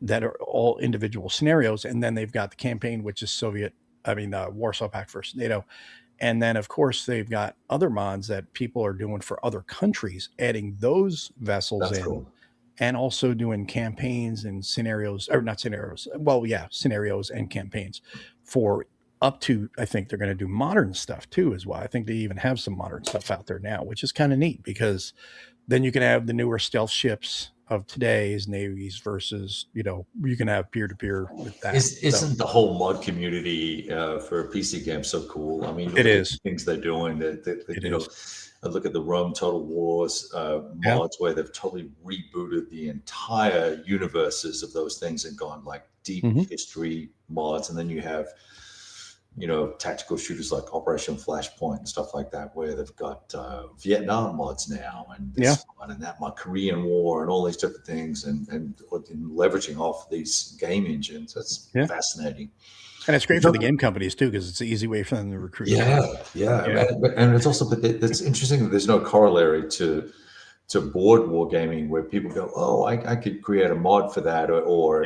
That are all individual scenarios. And then they've got the campaign, which is Warsaw Pact versus NATO. And then, of course, they've got other mods that people are doing for other countries, adding those vessels in. Cool. And also doing campaigns and scenarios, or not scenarios. Well, yeah, scenarios and campaigns for up to, I think they're going to do modern stuff too, as well. I think they even have some modern stuff out there now, which is kind of neat, because then you can have the newer stealth ships of today's navies versus, you can have peer-to-peer with that. Isn't the whole mod community for a PC game so cool? I mean, it is things they're doing I look at the Rome Total Wars mods where they've totally rebooted the entire universes of those things and gone like deep history mods. And then you have, tactical shooters like Operation Flashpoint and stuff like that, where they've got Vietnam mods now and this one and that mod, Korean War and all these different things, and leveraging off these game engines. That's fascinating. And it's great for the game companies too, because it's an easy way for them to recruit. And it's also, but it's interesting that there's no corollary to board wargaming where people go, oh, I could create a mod for that or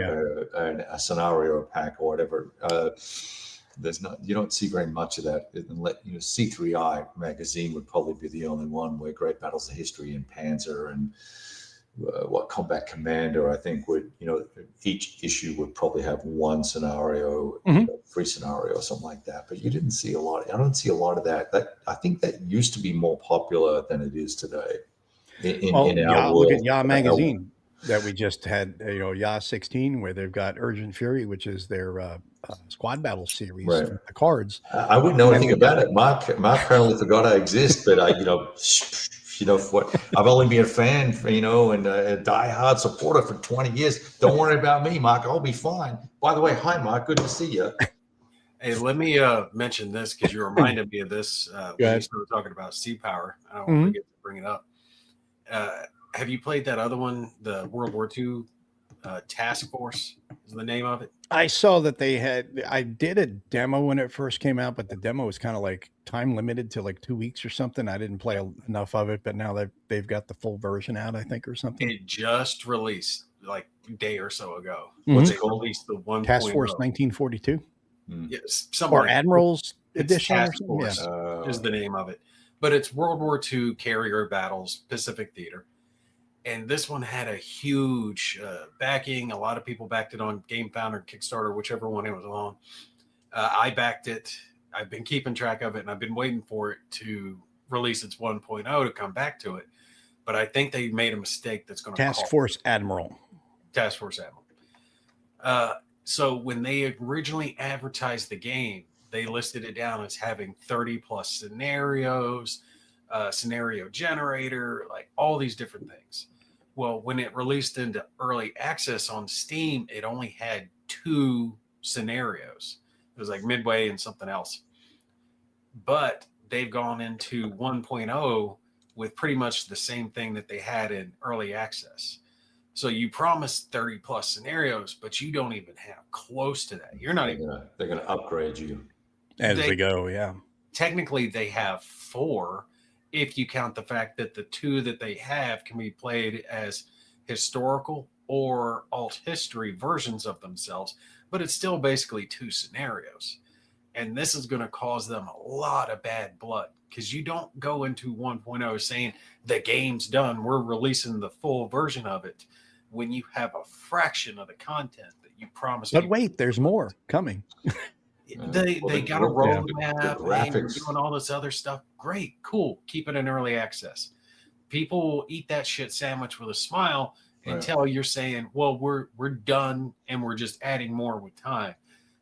a scenario pack or whatever. You don't see very much of that. C3I magazine would probably be the only one where Great Battles of History and Panzer and Combat Commander, I think would, each issue would probably have one scenario, free scenario or something like that. But you didn't see a lot. I don't see a lot of that. I think that used to be more popular than it is today. In our world. Look at YA magazine that we just had, YA 16, where they've got Urgent Fury, which is their squad battle series, the cards. I wouldn't know anything about it. Mark apparently forgot I exist, but what? I've only been a fan, and a diehard supporter for 20 years. Don't worry about me, Mark. I'll be fine. By the way, hi, Mark. Good to see you. Hey, let me mention this because you reminded me of this when you started talking about Sea Power. I don't want to forget to bring it up. Have you played that other one, the World War II Task Force is the name of it? I saw that I did a demo when it first came out, but the demo was kind of like time limited to like 2 weeks or something. I didn't play enough of it, but now they've got the full version out, I think, or something. It just released like a day or so ago. What's it called? Released the 1.0. Task Force 1942? Yes, or Admiral's Edition Task Force is the name of it. But it's World War II carrier battles, Pacific Theater. And this one had a huge backing. A lot of people backed it on GameFound, Kickstarter, whichever one it was on. I backed it. I've been keeping track of it, and I've been waiting for it to release its 1.0 to come back to it. But I think they made a mistake that's going to Task Force Admiral. Task Force Admiral. So when they originally advertised the game, they listed it down as having 30 plus scenarios, scenario generator, like all these different things. Well, when it released into early access on Steam, it only had 2 scenarios. It was like Midway and something else. But they've gone into 1.0 with pretty much the same thing that they had in early access. So you promised 30 plus scenarios, but you don't even have close to that. You're not they're going to upgrade you as they go. Yeah. Technically they have 4 if you count the fact that the 2 that they have can be played as historical or alt history versions of themselves, but it's still basically 2 scenarios. And this is going to cause them a lot of bad blood, because you don't go into 1.0 saying the game's done, we're releasing the full version of it, when you have a fraction of the content that you promised. But wait, there's more coming. They got a roadmap and you're graphics. doing all this other stuff. Great, cool. Keep it in early access. People will eat that shit sandwich with a smile until you're saying, well, we're done and we're just adding more with time.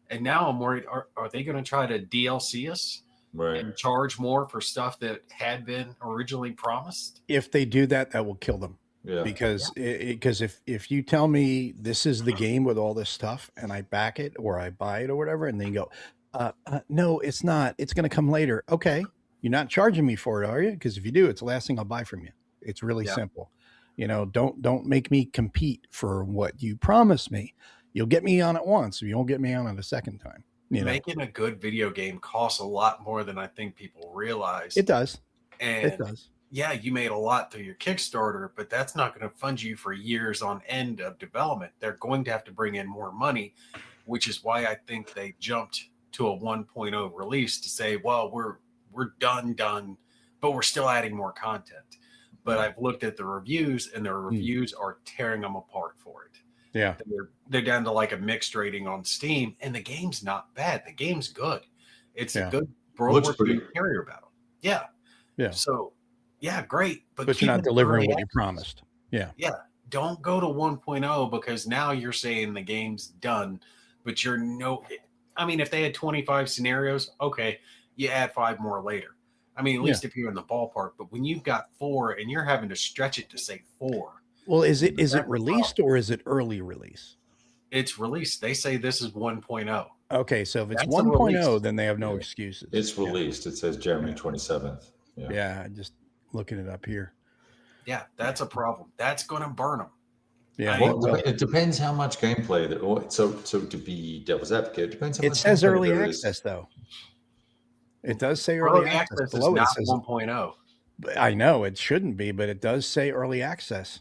And now I'm worried, are they going to try to DLC us and charge more for stuff that had been originally promised? If they do that, that will kill them. Yeah. Because if you tell me this is the game with all this stuff and I back it or I buy it or whatever, and then you go, no, it's not. It's going to come later. Okay. You're not charging me for it, are you? Because if you do, it's the last thing I'll buy from you. It's really simple. You know, don't make me compete for what you promised me. You'll get me on it once. You won't get me on it a second time. Making a good video game costs a lot more than I think people realize. It does. And it does. Yeah, you made a lot through your Kickstarter, but that's not going to fund you for years on end of development. They're going to have to bring in more money, which is why I think they jumped to a 1.0 release to say, well, we're done, but we're still adding more content. But I've looked at the reviews, and the reviews are tearing them apart for it. Yeah. They're down to like a mixed rating on Steam, and the game's not bad. The game's good. It's a good World War II carrier battle. Yeah. Yeah. So, yeah, great. But you're not delivering what you promised. Yeah. Yeah. Don't go to 1.0 because now you're saying the game's done, but if they had 25 scenarios, okay, you add 5 more later. I mean, at least if you're in the ballpark, but when you've got 4 and you're having to stretch it to say 4. Well, is it released or is it early release? It's released. They say this is 1.0. Okay, so if it's 1.0, then they have no excuses. It's released. It says January 27th. Yeah, just looking it up here. Yeah, that's a problem. That's going to burn them. Yeah, it depends how much gameplay. So to be devil's advocate, it depends. It says early access though. It does say early access. Below is not 1.0. I know it shouldn't be, but it does say early access.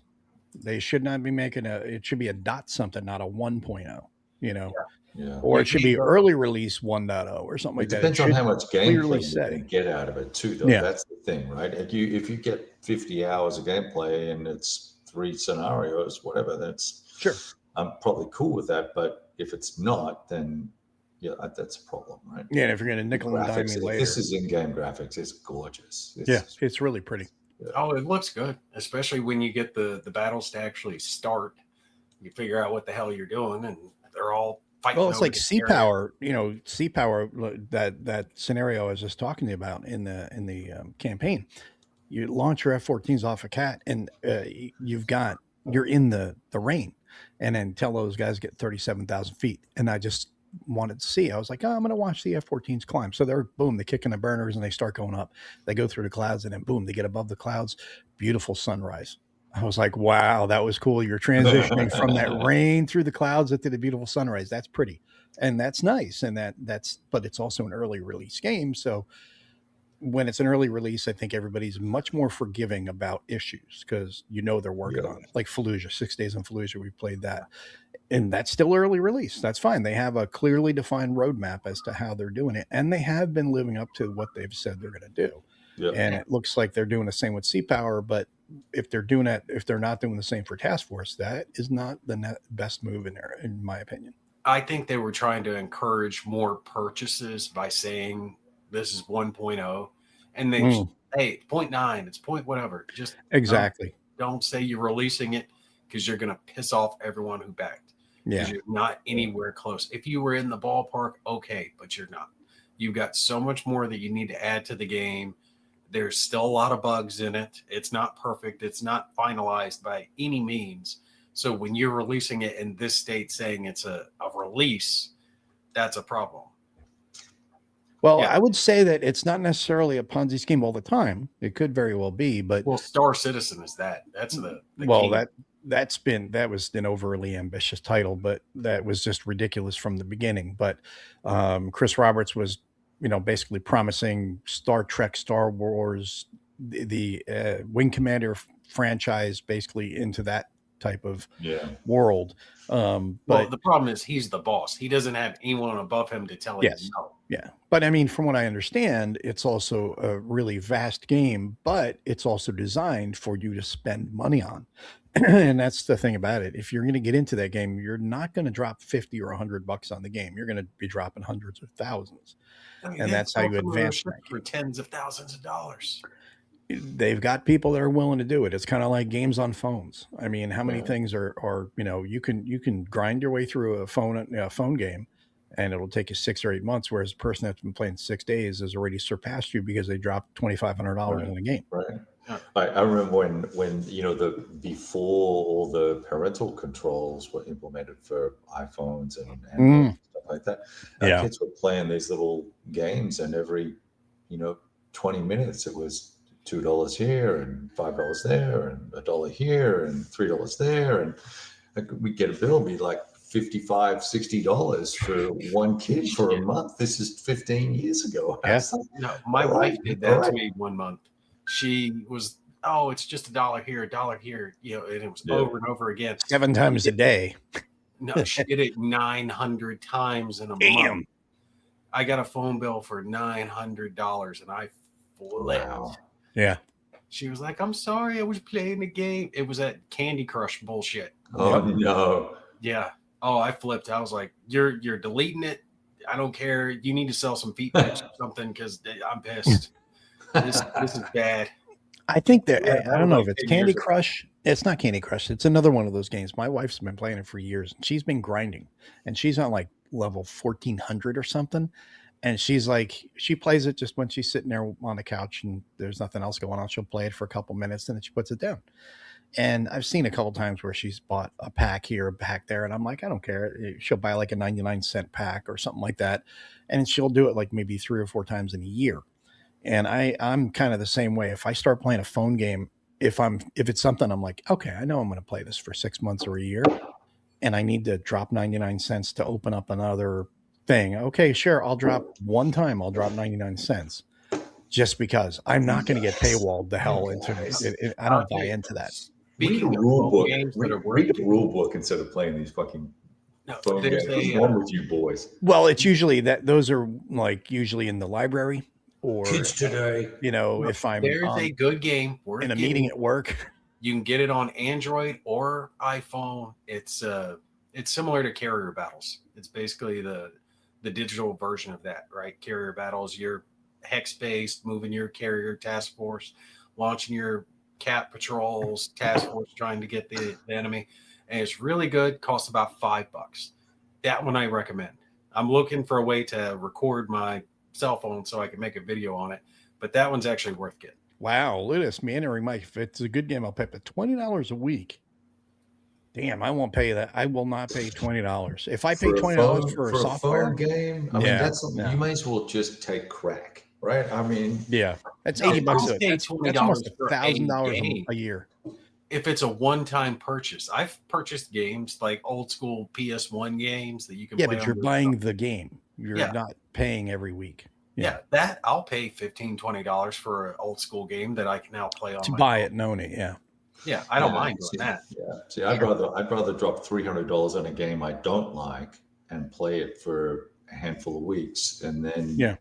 They should not be making it should be a dot something, not a 1.0, or it should be early release 1.0 or something like that. It depends on how much gameplay you can get out of it too, though. Yeah. That's the thing, right? If you get 50 hours of gameplay and it's 3 scenarios, whatever, that's sure. I'm probably cool with that. But if it's not, then that's a problem, right? Yeah, and if you're going to nickel and dime me later. This is in-game graphics. It's gorgeous. It's really pretty. Yeah. Oh, it looks good, especially when you get the battles to actually start. You figure out what the hell you're doing, and they're all fighting. Well, it's like Sea Power. Sea Power. That scenario I was just talking to you about in the campaign. You launch your F-14s off a cat, and you're in the rain, and then tell those guys get 37,000 feet, and I just wanted to see. I was like, I'm going to watch the F-14s climb. So they're kicking the burners and they start going up. They go through the clouds and then boom, they get above the clouds. Beautiful sunrise. I was like, wow, that was cool. You're transitioning from that rain through the clouds into the beautiful sunrise. That's pretty. And that's nice. And but it's also an early release game. So when it's an early release, I think everybody's much more forgiving about issues because they're working on it. Like Fallujah, 6 Days in Fallujah, we played that. And that's still early release. That's fine. They have a clearly defined roadmap as to how they're doing it. And they have been living up to what they've said they're going to do. Yeah. And it looks like they're doing the same with Sea Power. But if they're not doing the same for Task Force, that is not the best move in there, in my opinion. I think they were trying to encourage more purchases by saying this is 1.0. And they hey, 0.9, it's point whatever. Just exactly. Don't say you're releasing it because you're going to piss off everyone who backed. Yeah. You're not anywhere close. If you were in the ballpark, okay, but you're not. You've got so much more that you need to add to the game. There's still a lot of bugs in it. It's not perfect. It's not finalized by any means. So when you're releasing it in this state saying it's a release, that's a problem. Well, I would say that it's not necessarily a Ponzi scheme all the time. It could very well be, but Star Citizen is that. That's the key. That was an overly ambitious title, but that was just ridiculous from the beginning. But Chris Roberts was, basically promising Star Trek, Star Wars, the Wing Commander franchise, basically into that type of world. But the problem is he's the boss. He doesn't have anyone above him to tell him no. Yeah. But I mean, from what I understand, it's also a really vast game, but it's also designed for you to spend money on. And that's the thing about it. If you're going to get into that game, you're not going to drop 50 or $100 on the game. You're going to be dropping hundreds of thousands. I mean, and that's how you advance that for tens of thousands of dollars. They've got people that are willing to do it. It's kind of like games on phones. I mean, how many things are, you know, you can grind your way through a phone game and it'll take you 6 or 8 months. Whereas a person that's been playing 6 days has already surpassed you because they dropped $2,500 in a game. Right. I remember when you know before all the parental controls were implemented for iPhones and stuff like that, kids were playing these little games, and every 20 minutes it was $2 here and $5 there and $1 here and $3 there, and we get a bill be like $55, $60 for one kid for a month. This is 15 years ago. No, my wife did that to me one month. She was, it's just $1 here, $1 here, and it was over and over again. 7 times a day. No, she did it 900 times in a month. I got a phone bill for $900 and I flipped. Wow. Yeah. She was like, I'm sorry, I was playing the game. It was that Candy Crush bullshit. Oh, no. Yeah. Oh, I flipped. I was like, you're deleting it. I don't care. You need to sell some feet pics or something because I'm pissed. This is bad. I think that I don't know if it's Candy Crush. It's not Candy Crush. It's another one of those games. My wife's been playing it for years, and she's been grinding, and she's on like level 1400 or something. And she's like, she plays it just when she's sitting there on the couch and there's nothing else going on. She'll play it for a couple minutes and then she puts it down. And I've seen a couple times where she's bought a pack here, a pack there, and I'm like, I don't care. She'll buy like a 99-cent pack or something like that, and she'll do it like maybe 3 or 4 times in a year. And I'm kind of the same way. If I start playing a phone game, if it's something I'm like, okay, I know I'm going to play this for 6 months or a year, and I need to drop 99 cents to open up another thing. Okay, sure, I'll drop 99 cents. Just because I'm not going to get paywalled the hell into it. I don't buy into that. Read the rule book. Read the rule book instead of playing these fucking phone games. What's wrong with you boys? Well, it's usually those are like usually in the library or kids today. If there's a good game in a meeting at work, you can get it on Android or iPhone. It's similar to Carrier Battles. It's basically the digital version of that, right? Carrier Battles, you're hex-based, moving your carrier task force, launching your cat patrols, task force trying to get the enemy. And it's really good. Costs about $5. That one I recommend. I'm looking for a way to record my cell phone so I can make a video on it, but that one's actually worth getting. Wow, look at this meandering Mike. If it's a good game, I'll pay $20 a week. Damn, I won't pay that. I will not pay $20. If I pay $20 for a software game, I mean, that's something you might as well just take crack. Right. I mean, that's $80. That's almost $1,000 a year. If it's a one-time purchase, I've purchased games like old school PS1 games that you can play. Yeah, but you're buying the game. You're not paying every week. Yeah, that I'll pay $15, $20 for an old school game that I can now play on to buy it and own it. Yeah, I don't mind doing that. Yeah. See, I'd rather drop $300 on a game I don't like and play it for a handful of weeks and then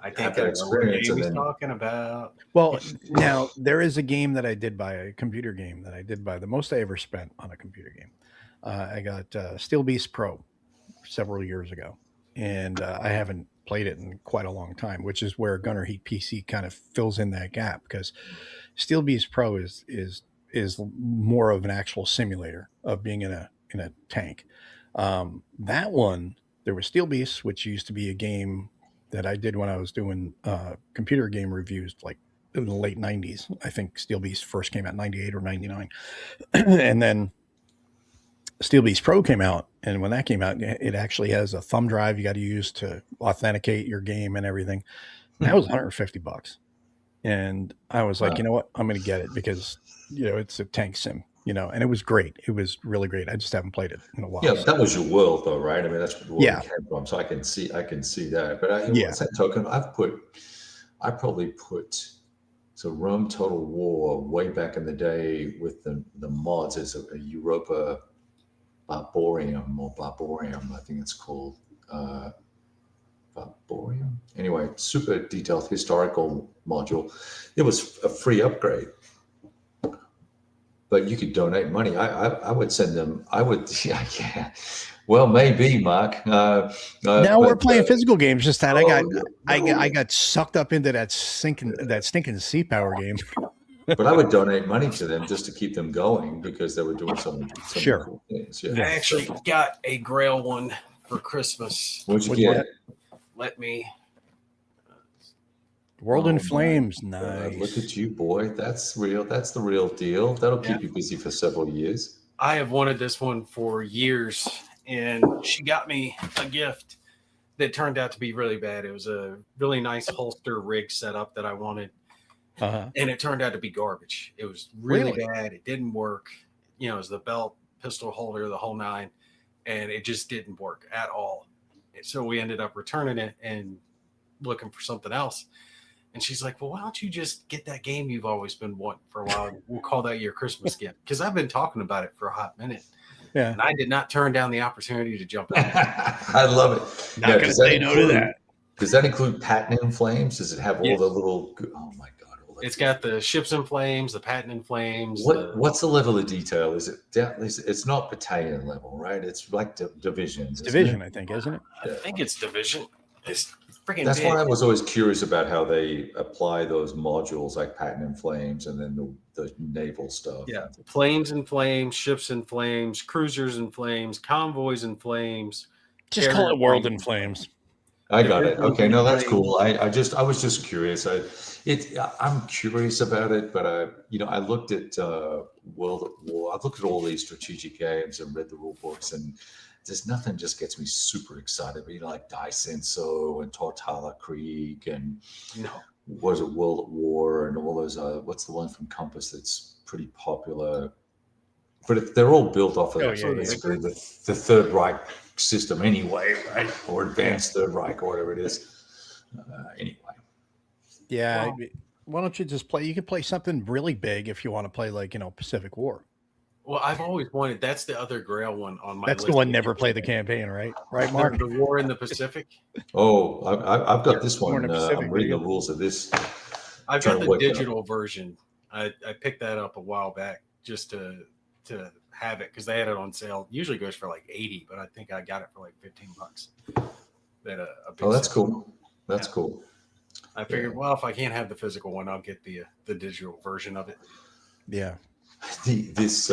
I think that's what he's talking about. Well, now there is a game that I did buy, a computer game that I did buy, the most I ever spent on a computer game. I got Steel Beast Pro several years ago, and I haven't played it in quite a long time, which is where Gunner Heat PC kind of fills in that gap, because Steel Beast Pro is more of an actual simulator of being in a tank. That one, there was Steel Beast, which used to be a game that I did when I was doing computer game reviews, like in the late 90s. I think Steel Beast first came out 98 or 99. And then Steel Beast Pro came out. And when that came out, it actually has a thumb drive you got to use to authenticate your game and everything. And that was $150. And I was like, you know what? I'm going to get it because, it's a tank sim. And it was great. It was really great. I just haven't played it in a while. Yeah, that was your world, though, right? I mean, that's where it came from. So I can see that. But what's that token? I probably put So Rome Total War, way back in the day with the mods, is a Europa Barborium, I think it's called. Barborium. Anyway, super detailed historical module. It was a free upgrade, but you could donate money. I would send them. I would, yeah. Well, maybe, Mark. Now we're playing physical games. Just that I no. got sucked up into that stinking Sea Power game. But I would donate money to them just to keep them going because they were doing some sure. cool things. Yeah. I actually got a Grail one for Christmas. What'd you get? Let me. World in Flames. Nice. Look at you, boy. That's real. That's the real deal. That'll keep you busy for several years. I have wanted this one for years, and she got me a gift that turned out to be really bad. It was a really nice holster rig setup that I wanted. And it turned out to be garbage. It was really bad. It didn't work. You know, it was the belt, pistol holder, the whole nine, and it just didn't work at all. So we ended up returning it and looking for something else. And she's like, well, why don't you just get that game you've always been wanting for a while? We'll call that your Christmas gift. Because I've been talking about it for a hot minute. Yeah. And I did not turn down the opportunity to jump in. I love it. Not going to say no to that. Does that include Patent in Flames? Does it have all the little, oh my God. It's got the ships in flames, the patent in flames. What's the level of detail? Is it? It's not battalion level, right? It's like division. It's division, I think, isn't it? I think it's division. It's freaking. That's why I was always curious about how they apply those modules like patent in flames and then the naval stuff. Yeah, planes in flames, ships in flames, cruisers in flames, convoys in flames. Just call it World in Flames. I got it. Okay, no, that's cool. I was just curious. I'm curious about it, but I looked at World at War. I've looked at all these strategic games and read the rule books, and there's nothing just gets me super excited. But like Daisenso and Tortala Creek and was it World at War and all those. What's the one from Compass that's pretty popular? But they're all built off of the Third Reich system anyway, right? Or Advanced Third Reich or whatever it is. Anyway. Yeah. Well, why don't you just play? You can play something really big if you want to play like, Pacific War. Well, I've always wanted, that's the other Grail one on my list. That's the one never play the campaign, right? Right, Mark? The War in the Pacific. Oh, I've got this one. I'm reading the rules of this. I've got the digital version. I picked that up a while back just to have it because they had it on sale. Usually goes for like $80, but I think I got it for like $15. That's cool. That's cool. I figured, well, if I can't have the physical one, I'll get the digital version of it. Yeah. This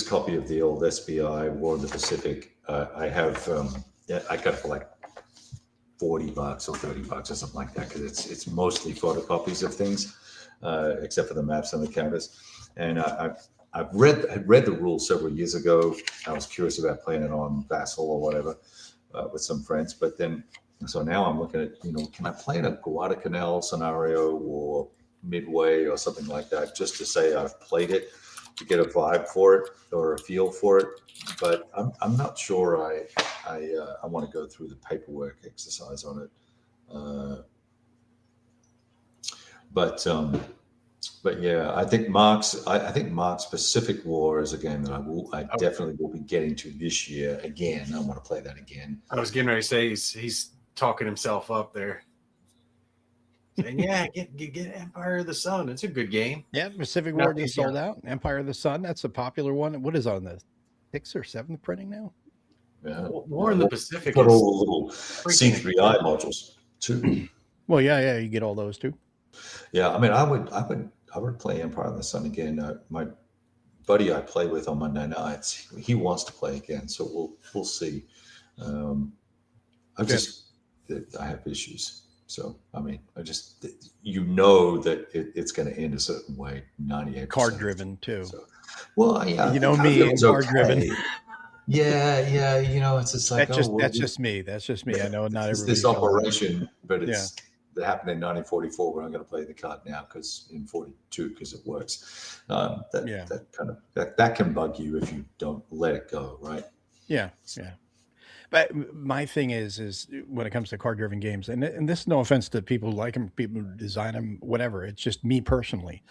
copy of the old SBI War in the Pacific, I have. I got it for like $40 or $30 or something like that because it's mostly photocopies of things, except for the maps and the counters. And I've read the rules several years ago. I was curious about playing it on Vassal or whatever with some friends, but then. So now I'm looking at, can I play in a Guadalcanal scenario or Midway or something like that, just to say I've played it, to get a vibe for it or a feel for it. But I'm not sure I want to go through the paperwork exercise on it. But yeah, I think Mark's Pacific War is a game that I definitely will be getting to this year again. I want to play that again. I was getting ready to say he's talking himself up there. Saying, yeah, get Empire of the Sun. It's a good game. Yeah, Pacific War just sold out. Empire of the Sun, that's a popular one. What is on the 6th or 7th printing now? Yeah. War in the Pacific. Got all the little C3I modules too. Well, yeah, you get all those too. Yeah, I mean, I would play Empire of the Sun again. My buddy I play with on Monday nights, he wants to play again, so we'll see. I have issues. So, I mean, that it's going to end a certain way, 98%. Card driven too. So, well, yeah. Me, card driven. Yeah. It's just like, that's just me. That's just me. I know not everybody. This operation, but it's that happened in 1944 when I'm going to play the card now because in 42 because it works. That can bug you if you don't let it go, right? Yeah, yeah. But my thing is when it comes to card driven games, and this is no offense to people who like them, people who design them, whatever. It's just me personally.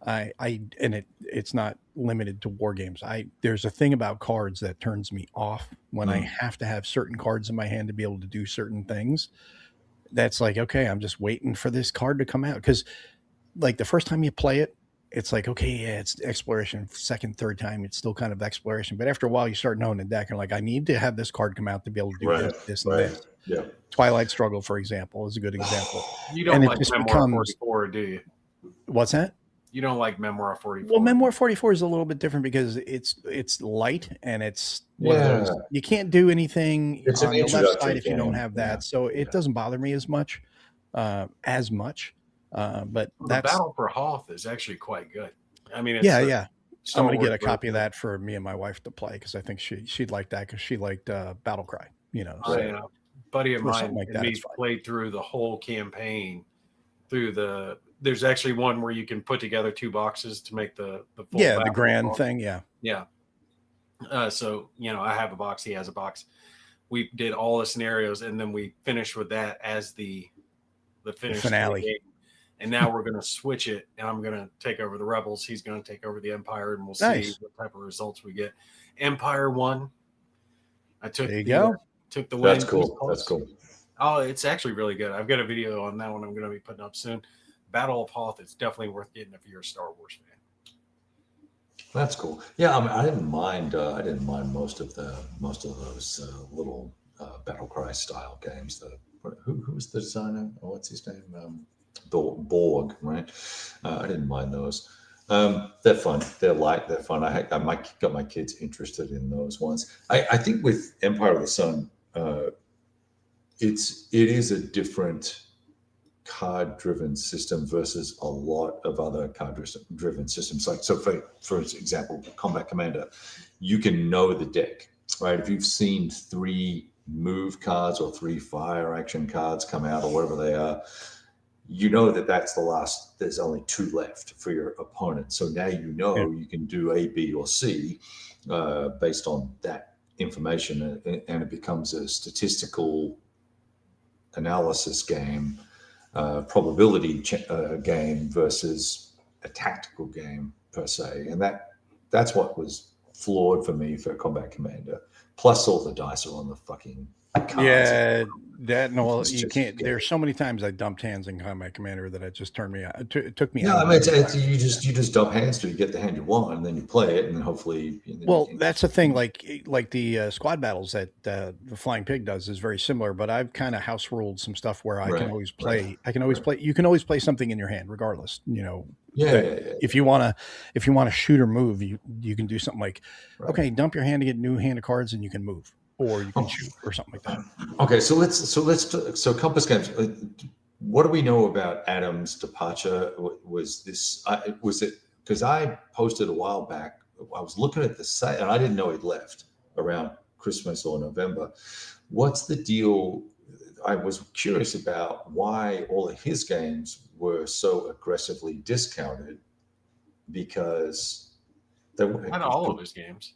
It's not limited to war games. There's a thing about cards that turns me off when I have to have certain cards in my hand to be able to do certain things. That's like, okay, I'm just waiting for this card to come out. Because like the first time you play it, it's like, okay, yeah, it's exploration. Second, third time, it's still kind of exploration. But after a while, you start knowing the deck, and like, I need to have this card come out to be able to do this, and this. Yeah. Twilight Struggle, for example, is a good example. You don't like Memoir 44, do you? What's that? You don't like Memoir 44. Well, Memoir 44 is a little bit different because it's light and it's one of those, you can't do anything on the left side if you don't have that. So it doesn't bother me as much. But the Battle for Hoth is actually quite good. I mean, it's I'm going to get a copy of that for me and my wife to play because I think she'd like that because she liked Battle Cry. You know, so a buddy of mine and me played through the whole campaign through the. There's actually one where you can put together 2 boxes to make the full the grand thing. Yeah. So I have a box, he has a box. We did all the scenarios, and then we finished with that as the finale. Game. And now we're going to switch it, and I'm going to take over the Rebels. He's going to take over the Empire, and we'll see what type of results we get. Empire won. I took took the win. That's cool. That's cool. Oh, it's actually really good. I've got a video on that one I'm going to be putting up soon. Battle of Hoth, it's definitely worth getting if you're a Star Wars fan. That's cool. Yeah, I mean, I didn't mind most of those little Battle Cry style games. Who's the designer? Oh, what's his name? Borg, right? I didn't mind those. They're fun. They're light. They're fun. I got my kids interested in those ones. I think with Empire of the Sun, it is a different card-driven system versus a lot of other card-driven systems. Like, so for example, Combat Commander, you can know the deck, right? If you've seen 3 move cards or 3 fire action cards come out or whatever they are, you know that's the last. There's only 2 left for your opponent. So now you can do A, B, or C based on that information, and it becomes a statistical analysis game. Probability game versus a tactical game per se, and that's what was flawed for me for Combat Commander. Plus, all the dice are on the fucking cards. Yeah, you can't. There's so many times I dumped hands in Combat Commander that it just turned me out. It took me. No, I mean, you just dump hands till you get the hand you want, and then you play it, and then hopefully. That's the thing. Like the squad battles that the Flying Pig does is very similar, but I've kind of house ruled some stuff where I can always play. Right. I can always play. You can always play something in your hand, regardless. If you want to shoot or move, you can do something like, okay, dump your hand to get new hand of cards, and you can move. Or you can shoot or something like that. Okay, so Compass Games. What do we know about Adam's departure? Was it because I posted a while back? I was looking at the site and I didn't know he'd left around Christmas or November. What's the deal? I was curious about why all of his games were so aggressively discounted, because not all of his games.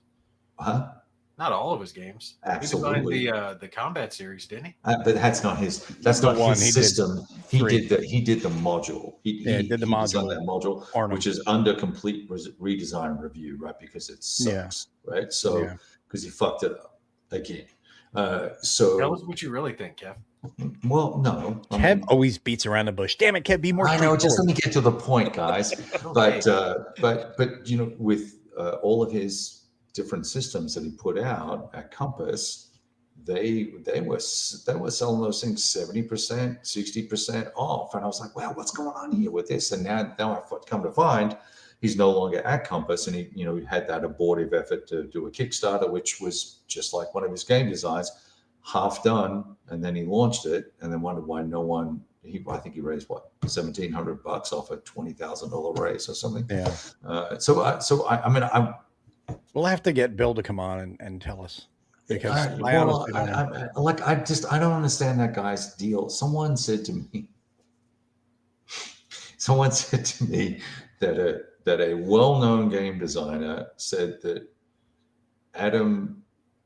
Huh? Not all of his games. Absolutely. He designed the combat series, didn't he? But that's not his. That's not his system. He did the module. He did the module. That module, which is under complete redesign and review, right? Because it sucks, right? So because he fucked it up again. So tell us what you really think, Kev. Well, no. Kev always beats around the bush. Damn it, Kev, be more. I know. Just let me get to the point, guys. But with all of his different systems that he put out at Compass, they were selling those things 70%, 60% off, and I was like, wow, what's going on here with this? And now I've come to find he's no longer at Compass, and he had that abortive effort to do a Kickstarter, which was just like one of his game designs, half done, and then he launched it, and then wondered why no one. I think he raised $1,700 off a $20,000 raise or something. Yeah. We'll have to get Bill to come on and tell us, because I don't understand that guy's deal. Someone said to me that a well-known game designer said that Adam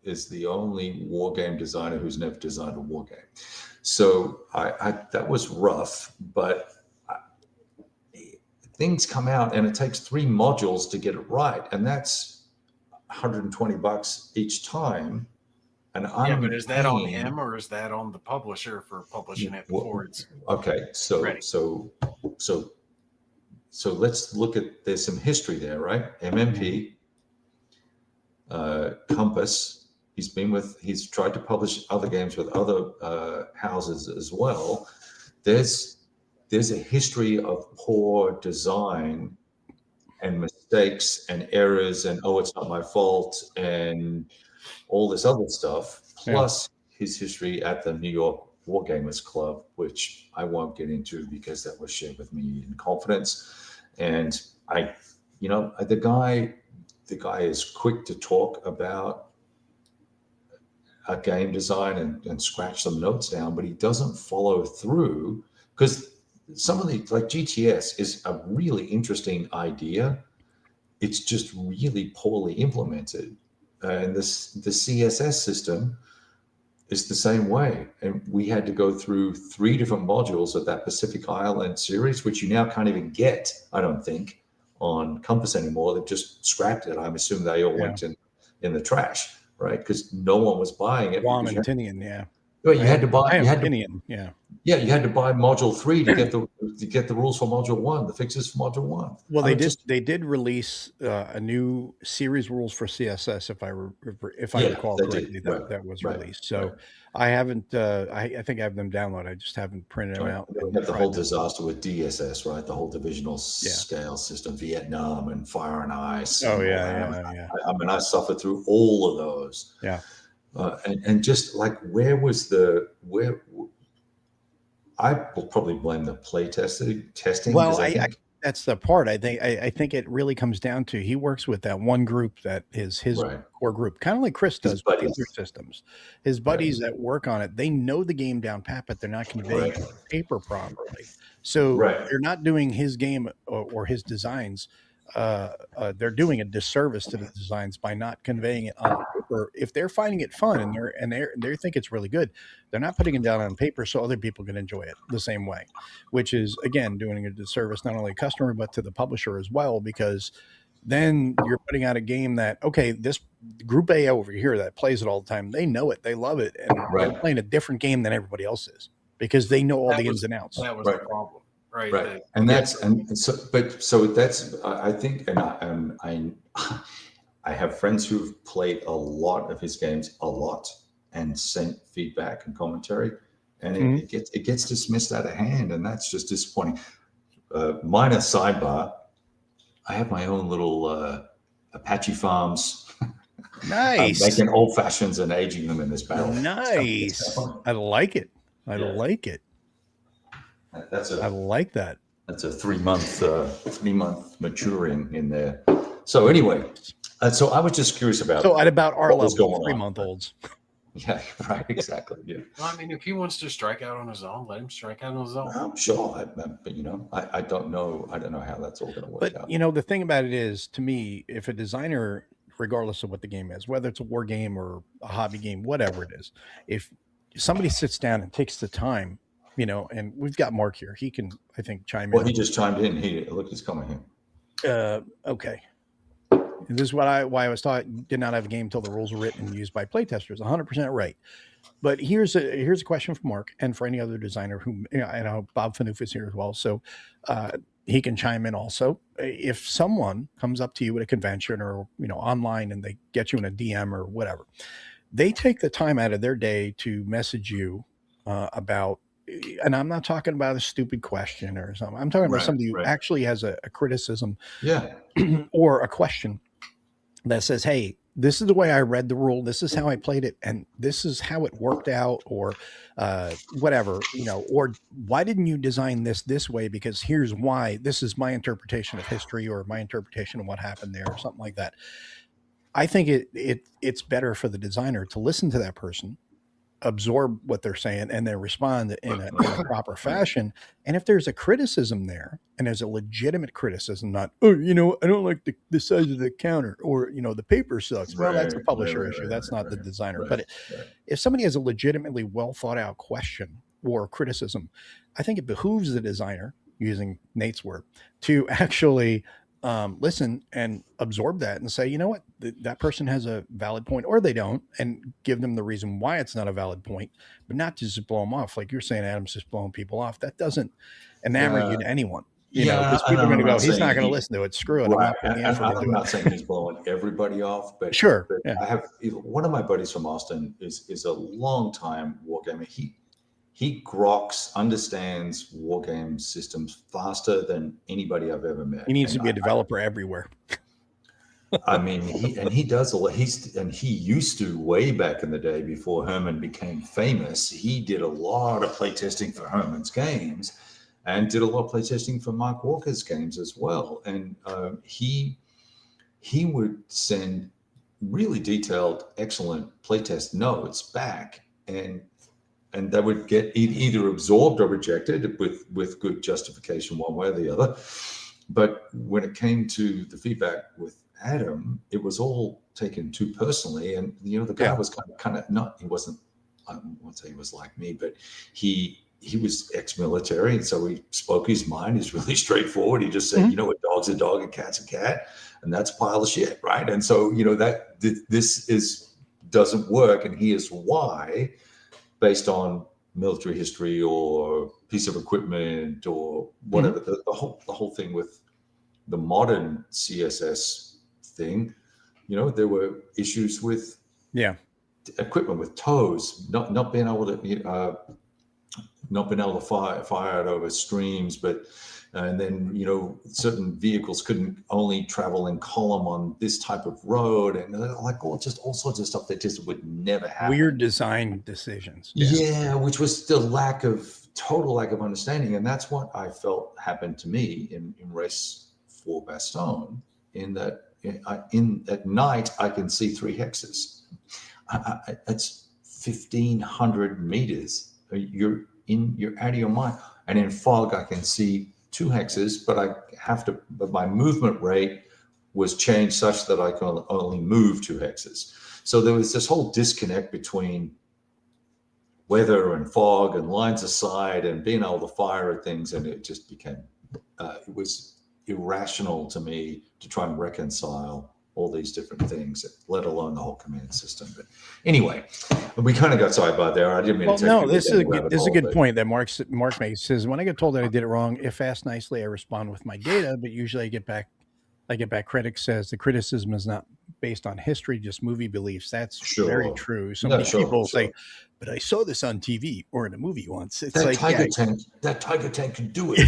is the only war game designer who's never designed a war game. So I that was rough, but things come out and it takes 3 modules to get it right, and that's $120 each time. And but is that on him or is that on the publisher for publishing it before it's okay? So ready? So let's look at, there's some history there, right? MMP, Compass. He's tried to publish other games with other houses as well. There's a history of poor design and mistakes and errors and, oh, it's not my fault and all this other stuff, plus his history at the New York Wargamers Club, which I won't get into because that was shared with me in confidence. And the guy is quick to talk about a game design and scratch some notes down, but he doesn't follow through, because some of the, like GTS is a really interesting idea. It's just really poorly implemented. And the CSS system is the same way. And we had to go through 3 different modules of that Pacific Island series, which you now can't even get, I don't think, on Compass anymore. They've just scrapped it. I'm assuming they all went in the trash, right? Because no one was buying it. Guam and Tinian, You had to buy. You had to buy Module 3 to get the rules for Module 1, the fixes for Module 1. Well, they did release a new series rules for CSS, if I recall correctly. That was released. So I haven't. I think I have them downloaded. I just haven't printed them out. We have the whole disaster with DSS, right? The whole divisional scale system, Vietnam and Fire and Ice. Oh I mean, I suffered through all of those. Yeah. And just like, where I will probably blame the play testing. Well, that's the part. I think it really comes down to, he works with that one group that is his core group, kind of like Chris does with other systems. His buddies that work on it, they know the game down pat, but they're not conveying it on paper properly. So they're not doing his game or his designs. They're doing a disservice to the designs by not conveying it on paper. If they're finding it fun and they think it's really good, they're not putting it down on paper so other people can enjoy it the same way, which is, again, doing a disservice not only to the customer but to the publisher as well, because then you're putting out a game that, okay, this group A over here that plays it all the time, they know it, they love it, and they're playing a different game than everybody else is because they know all the ins and outs. That was the problem. Right. So that's, I think, and I have friends who've played a lot of his games, and sent feedback and commentary, and it gets dismissed out of hand, and that's just disappointing. Minor sidebar: I have my own little Apache Farms. Nice. Making old fashions and aging them in this barrel. Nice. I like it. I like it. I like that. That's a 3-month maturing in there. So anyway, so I was just curious about. So at about our level, 3-month-olds. Yeah, right. Exactly. Yeah. Well, I mean, if he wants to strike out on his own, let him strike out on his own. I'm sure, but I don't know. I don't know how that's all going to work out. But the thing about it is, to me, if a designer, regardless of what the game is, whether it's a war game or a hobby game, whatever it is, if somebody sits down and takes the time, and we've got Mark here. He can, I think, chime in. Well, he just chimed in. He's coming here. Okay. And this is why I was taught, did not have a game until the rules were written and used by playtesters. 100% right. But here's a question for Mark and for any other designer who, I know Bob Fanoof is here as well. So he can chime in also. If someone comes up to you at a convention or, online, and they get you in a DM or whatever, they take the time out of their day to message you about, and I'm not talking about a stupid question or something. I'm talking about somebody who actually has a criticism or a question that says, hey, this is the way I read the rule. This is how I played it. And this is how it worked out, or whatever, or why didn't you design this way? Because here's why. This is my interpretation of history, or my interpretation of what happened there, or something like that. I think it's better for the designer to listen to that person absorb what they're saying and then respond in a proper fashion. And if there's a criticism there, and there's a legitimate criticism, not, oh, I don't like the size of the counter, or, the paper sucks. Well, that's a publisher issue. That's not the designer. But if somebody has a legitimately well thought out question or criticism, I think it behooves the designer, using Nate's word, to actually listen and absorb that and say, you know what, that person has a valid point, or they don't, and give them the reason why it's not a valid point, but not just blow them off. Like you're saying, Adam's just blowing people off. That doesn't enamor you to anyone. Because people are going to go, he's not going to listen to it. Screw it. Right. I'm not I'm not saying he's blowing everybody off, but sure. But yeah. I have one of my buddies from Austin is a long time wargamer. He groks, understands war game systems faster than anybody I've ever met. He needs to be a developer everywhere. I mean, he does a lot. He used to, way back in the day before Herman became famous, he did a lot of playtesting for Herman's games, and did a lot of playtesting for Mark Walker's games as well. And he would send really detailed, excellent playtest notes back, and they would get either absorbed or rejected with good justification one way or the other. But when it came to the feedback with Adam, it was all taken too personally. And, the guy was kind of not, he wasn't, I won't say he was like me, but he was ex-military. And so he spoke his mind. He's really straightforward. He just said, a dog's a dog, a cat's a cat, and that's a pile of shit. Right. And so, that this doesn't work. And here's why, based on military history or piece of equipment or whatever. The whole thing with the modern CSS thing, there were issues with equipment, with tows, not being able to fire it over streams, and then certain vehicles couldn't only travel in column on this type of road, and like all sorts of stuff that just would never happen. Weird design decisions. Yeah, which was the total lack of understanding, and that's what I felt happened to me in Race for Bastogne. In that, at night I can see 3 hexes. That's 1,500 meters. You're out of your mind. And in fog I can see 2 hexes, but my movement rate was changed such that I can only move 2 hexes. So there was this whole disconnect between weather and fog and lines of sight and being able to fire at things. And it just became, it was irrational to me to try and reconcile all these different things, let alone the whole command system. But anyway, we kind of got sidebarred there. I didn't mean to take no, this is a good point that Mark makes. Says, when I get told that I did it wrong, if asked nicely, I respond with my data, but usually I get back critics says the criticism is not based on history, just movie beliefs. That's very true. So many people say, but I saw this on TV or in a movie once. It's that Tiger tank can do it.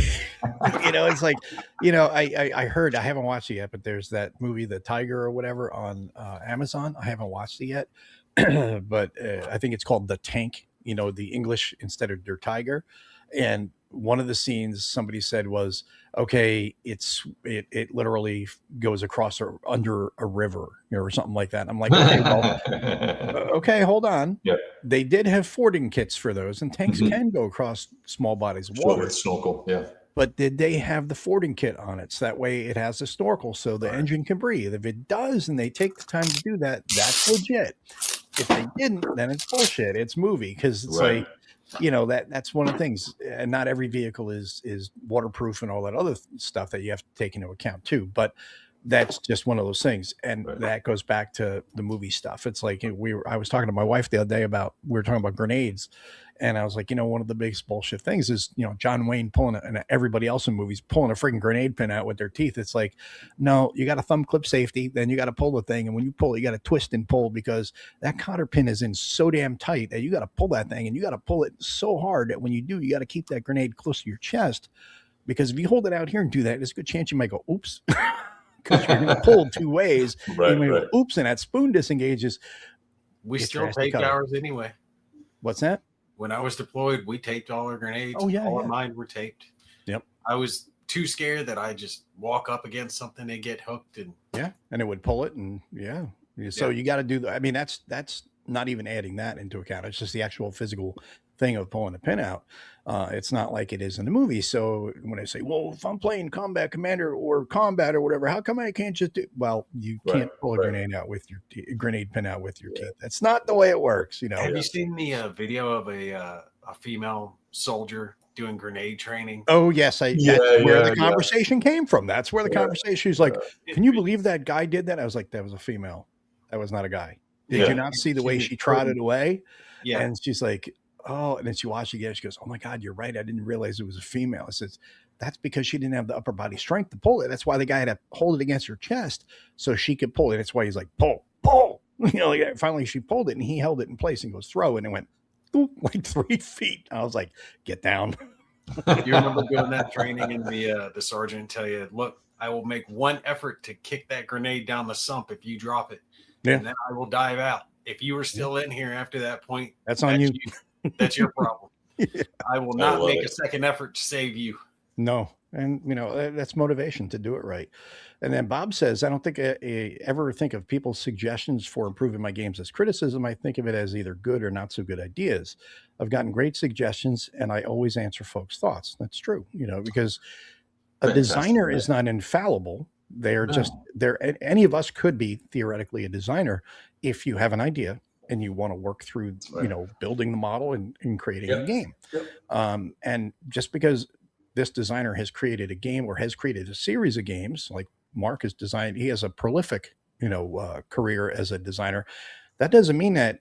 It's like, I heard, I haven't watched it yet, but there's that movie, The Tiger or whatever, on Amazon. I haven't watched it yet, but I think it's called The Tank, the English instead of Der Tiger. And one of the scenes somebody said was, okay, it literally goes across or under a river, or something like that. I'm like, okay, okay, hold on. Yep. They did have fording kits for those, and tanks can go across small bodies of water. With snorkel, yeah. But did they have the fording kit on it? So that way it has a snorkel so the engine can breathe. If it does, and they take the time to do that, that's legit. If they didn't, then it's bullshit. It's movie, because it's like, that's one of the things. And not every vehicle is waterproof and all that other stuff that you have to take into account too. But that's just one of those things. And that goes back to the movie stuff. It's like I was talking to my wife the other day we were talking about grenades. And I was like, one of the biggest bullshit things is, John Wayne and everybody else in movies pulling a freaking grenade pin out with their teeth. It's like, no, you got a thumb clip safety, then you got to pull the thing. And when you pull it, you got to twist and pull, because that cotter pin is in so damn tight that you got to pull that thing, and you got to pull it so hard that when you do, you got to keep that grenade close to your chest, because if you hold it out here and do that, there's a good chance you might go, oops, because you're going to pull 2 ways. Right. Oops, and that spoon disengages. We still take ours anyway. What's that? When I was deployed, we taped all our grenades. Oh, yeah. All of mine were taped. Yep. I was too scared that I just walk up against something and get hooked. And it would pull it. And so you got to do that. I mean, that's not even adding that into account. It's just the actual physical thing of pulling the pin out. It's not like it is in the movie. So when I say, well, if I'm playing Combat Commander or Combat or whatever, how come I can't just do? Well, you can't pull a grenade out with your grenade pin out with your teeth. That's not the way it works. You know. Have you seen the video of a female soldier doing grenade training? Oh yes, that's where the conversation came from. That's where the conversation. She's like, "Can you believe that guy did that?" I was like, "That was a female. That was not a guy." Did you not see the way she trotted away? Yeah. And she's like, "Oh," and then she watched again. She goes, "Oh my God, you're right. I didn't realize it was a female." I says, "That's because she didn't have the upper body strength to pull it. That's why the guy had to hold it against her chest so she could pull it. That's why he's like, pull, pull." You know, like, finally she pulled it and he held it in place and goes, throw, and it went like 3 feet. I was like, "Get down." You remember doing that training and the sergeant tell you, "Look, I will make one effort to kick that grenade down the sump if you drop it. And then I will dive out. If you are still in here after that point, that's on you. That's your problem. I will not make a second effort to save you." No. And, you know, that's motivation to do it right. And then Bob says, "I don't think I ever think of people's suggestions for improving my games as criticism. I think of it as either good or not so good ideas. I've gotten great suggestions and I always answer folks' thoughts." That's true, you know, because a designer is not infallible. They're just any of us could be theoretically a designer if you have an idea and you want to work through, you know, building the model and creating a game. And just because this designer has created a game or has created a series of games, like Mark has designed, he has a prolific, you know, career as a designer. That doesn't mean that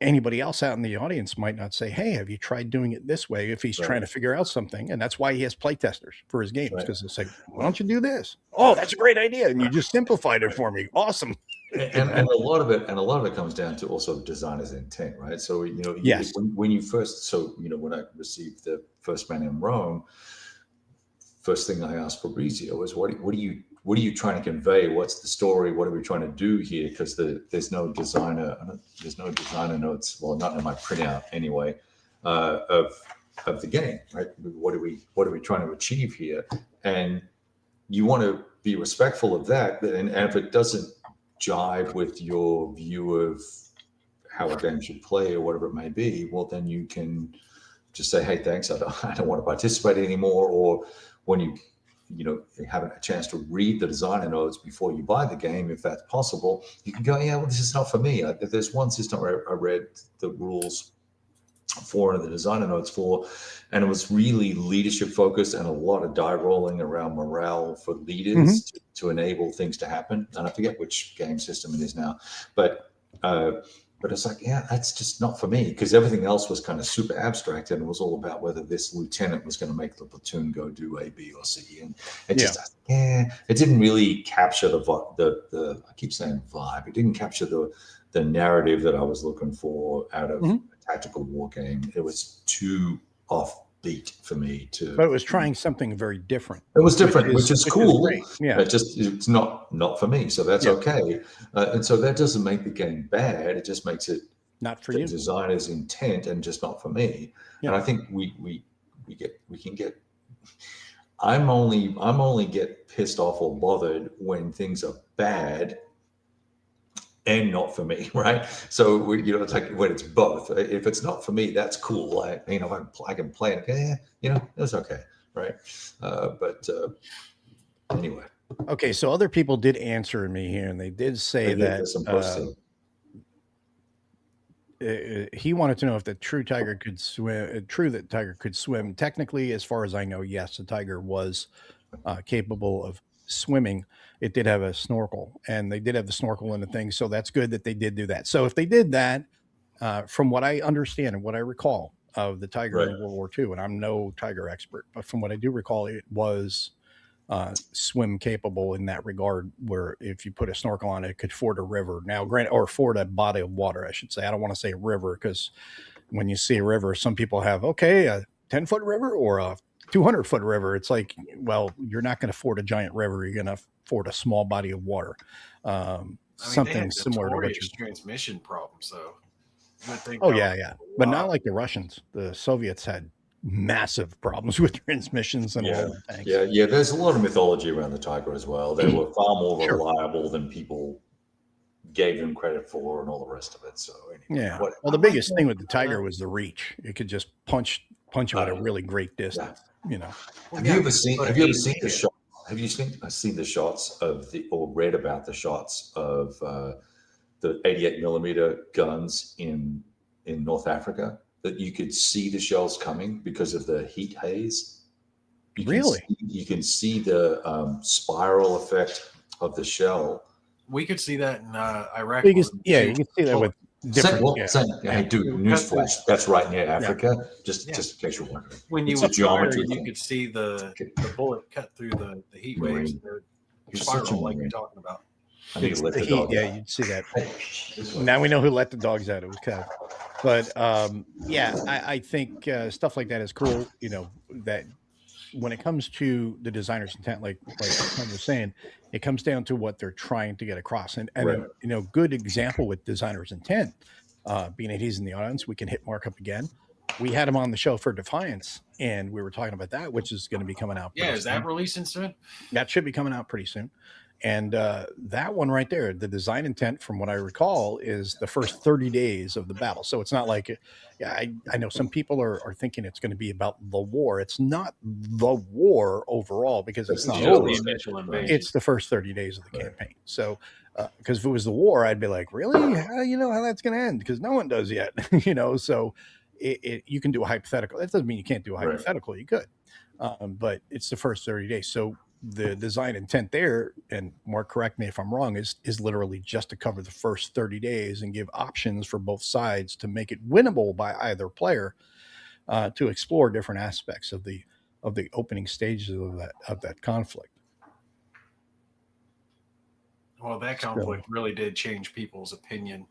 anybody else out in the audience might not say, "Hey, have you tried doing it this way?" If he's trying to figure out something. And that's why he has playtesters for his games, because it's like, "Why don't you do this?" "Oh, that's a great idea. And you just simplified it for me." Awesome. And a lot of it comes down to also designer's intent, right? So, you know, when you first, you know, when I received the First Man in Rome, first thing I asked Fabrizio was, what are you trying to convey? What's the story? What are we trying to do here? Because there's no designer notes. Well, not in my printout anyway, of the game, right? What are we trying to achieve here? And you want to be respectful of that. And if it doesn't jive with your view of how a game should play or whatever it may be, well, then you can just say, "Hey, thanks, I don't want to participate anymore." Or when you have a chance to read the designer notes before you buy the game, if that's possible, you can go, "Yeah, well, this is not for me." There's one system I read the rules for and the designer notes for, and it was really leadership focused and a lot of die rolling around morale for leaders to enable things to happen. And I forget which game system it is now, but it's like, yeah, that's just not for me, because everything else was kind of super abstract and it was all about whether this lieutenant was going to make the platoon go do A, B, or C. And it just, it didn't really capture the I keep saying vibe. It didn't capture the narrative that I was looking for out of a tactical war game. It was too offbeat for me to. But it was trying something very different. It was different, which is cool. Yeah, it's not for me, so that's okay. And so that doesn't make the game bad. It just makes it not for the you. Designer's intent and just not for me. Yeah. And I think we can get. I'm only get pissed off or bothered when things are bad and not for me, right? So it's like when it's both. If it's not for me, that's cool. If I can play it, it's okay, right? But anyway. Okay, so other people did answer me here, and they did say that he wanted to know if the true tiger could swim. True that tiger could swim. Technically, as far as I know, yes, the tiger was capable of swimming. It did have a snorkel, and they did have the snorkel in the thing, so that's good that they did do that. So if they did that, from what I understand and what I recall of the tiger in World War II, and I'm no tiger expert, but from what I do recall, it was swim capable in that regard, where if you put a snorkel on it, it could ford a river. Now, or ford a body of water, I should say. I don't want to say river, because when you see a river, some people have, a 10-foot river or a 200-foot river. It's like, well, you're not going to ford a giant river. You're going to ford a small body of water. Something similar to what your transmission problem. So, but not like the Russians. The Soviets had massive problems with transmissions and all that. Yeah. There's a lot of mythology around the Tiger as well. They were far more reliable than people gave him credit for and all the rest of it. So anyway, yeah. Well, the biggest thing with the Tiger was the reach. It could just punch you at a really great distance. Yeah. Have you ever seen the shot? Have you seen the shots of or read about the shots of the 88 millimeter guns in North Africa, that you could see the shells coming because of the heat haze? You can see the spiral effect of the shell. We could see that in Iraq. You can see that with different. Hey, dude, newsflash, that's right near Africa. Just in case you're wondering. When you geometry, you could see the bullet cut through the heat waves. Spiral, like you're talking about. It's the heat, you'd see that. Now we know who let the dogs out. It was Kev. But I think stuff like that is cool. You know, that when it comes to the designer's intent, like Tom was saying, it comes down to what they're trying to get across. And good example with designer's intent, being that he's in the audience, we can hit Mark up again. We had him on the show for Defiance, and we were talking about that, which is going to be coming out. Yeah, is that releasing soon? That should be coming out pretty soon. And that one right there, the design intent, from what I recall, is the first 30 days of the battle. So it's not like, I know some people are thinking it's going to be about the war. It's not the war overall, because it's not over. It's the first 30 days of the campaign. So, because if it was the war, I'd be like, really? How do you know how that's going to end? Because no one does yet, So you can do a hypothetical. That doesn't mean you can't do a hypothetical. You could, but it's the first 30 days. So the design intent there, and Mark, correct me if I'm wrong, is literally just to cover the first 30 days and give options for both sides to make it winnable by either player, to explore different aspects of the opening stages of that conflict. Well, that conflict really did change people's opinion,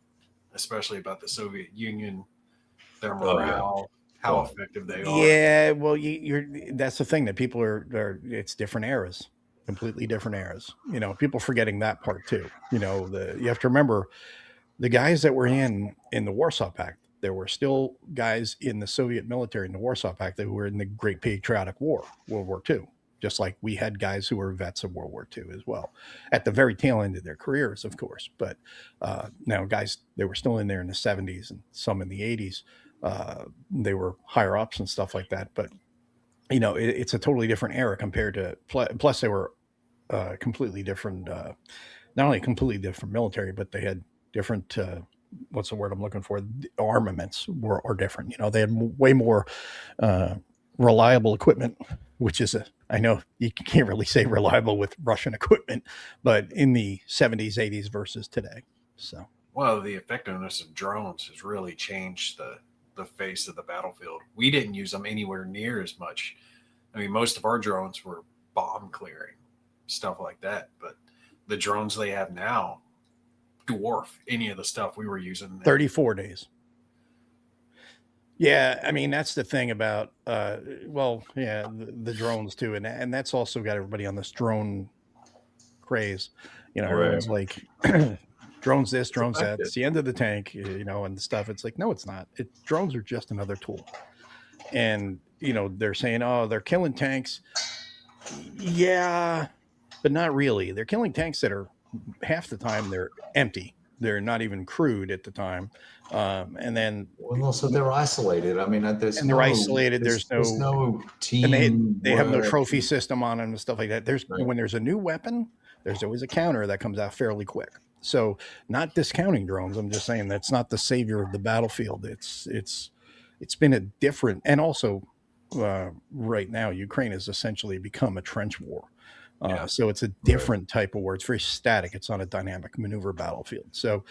especially about the Soviet Union, their morale, how effective they are. Yeah, well, that's the thing, that people are it's different eras, completely different eras. You know, people forgetting that part too. You know, you have to remember the guys that were in the Warsaw Pact. There were still guys in the Soviet military in the Warsaw Pact that were in the Great Patriotic War, World War II. Just like we had guys who were vets of World War II as well, at the very tail end of their careers, of course. But now guys, they were still in there in the 70s and some in the 80s. They were higher ups and stuff like that, but you know, it's a totally different era compared to. Plus, they were completely different. Not only completely different military, but they had different. What's the word I'm looking for? Armaments were different. You know, they had way more reliable equipment, which is I know you can't really say reliable with Russian equipment, but in the 70s, 80s versus today. So, well, the effectiveness of drones has really changed the face of the battlefield. We didn't use them anywhere near as much. I mean, most of our drones were bomb clearing, stuff like that. But the drones they have now dwarf any of the stuff we were using. 34 days. Yeah, I mean, that's the thing about, the drones too. And that's also got everybody on this drone craze. You know, everyone's like, drones this, drones that. It's the end of the tank, you know, and stuff. It's like, no, it's not. Drones are just another tool. And, you know, they're saying, oh, they're killing tanks. Yeah, but not really. They're killing tanks that are half the time they're empty. They're not even crewed at the time. And then, well, also they're isolated. I mean, they're isolated. There's no team. And they have no trophy system on them and stuff like that. When there's a new weapon, there's always a counter that comes out fairly quick. So, not discounting drones. I'm just saying that's not the savior of the battlefield. It's been a different, and also right now Ukraine has essentially become a trench war. So it's a different type of war. It's very static. It's not a dynamic maneuver battlefield. So,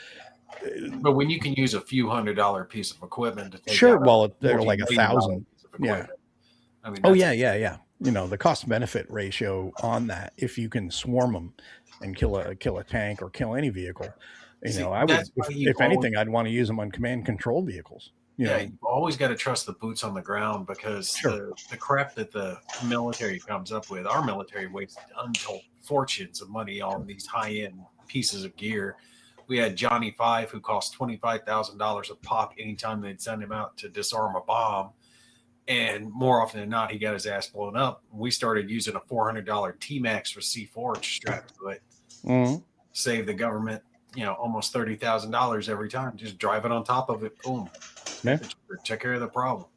but when you can use a few $100 piece of equipment to take they're like 1,000. Yeah. I mean, yeah. You know, the cost benefit ratio on that, if you can swarm them and kill a tank or kill any vehicle, I would, if anything, I'd want to use them on command control vehicles. You know, you've always got to trust the boots on the ground, because the crap that the military comes up with, our military wastes untold fortunes of money on these high-end pieces of gear. We had Johnny Five, who cost $25,000 a pop anytime they'd send him out to disarm a bomb. And more often than not, he got his ass blown up. We started using a $400 T-Max with C4 strapped to it. Mm-hmm. Save the government almost $30,000 every time. Just drive it on top of it. Boom. Yeah. Take care of the problem.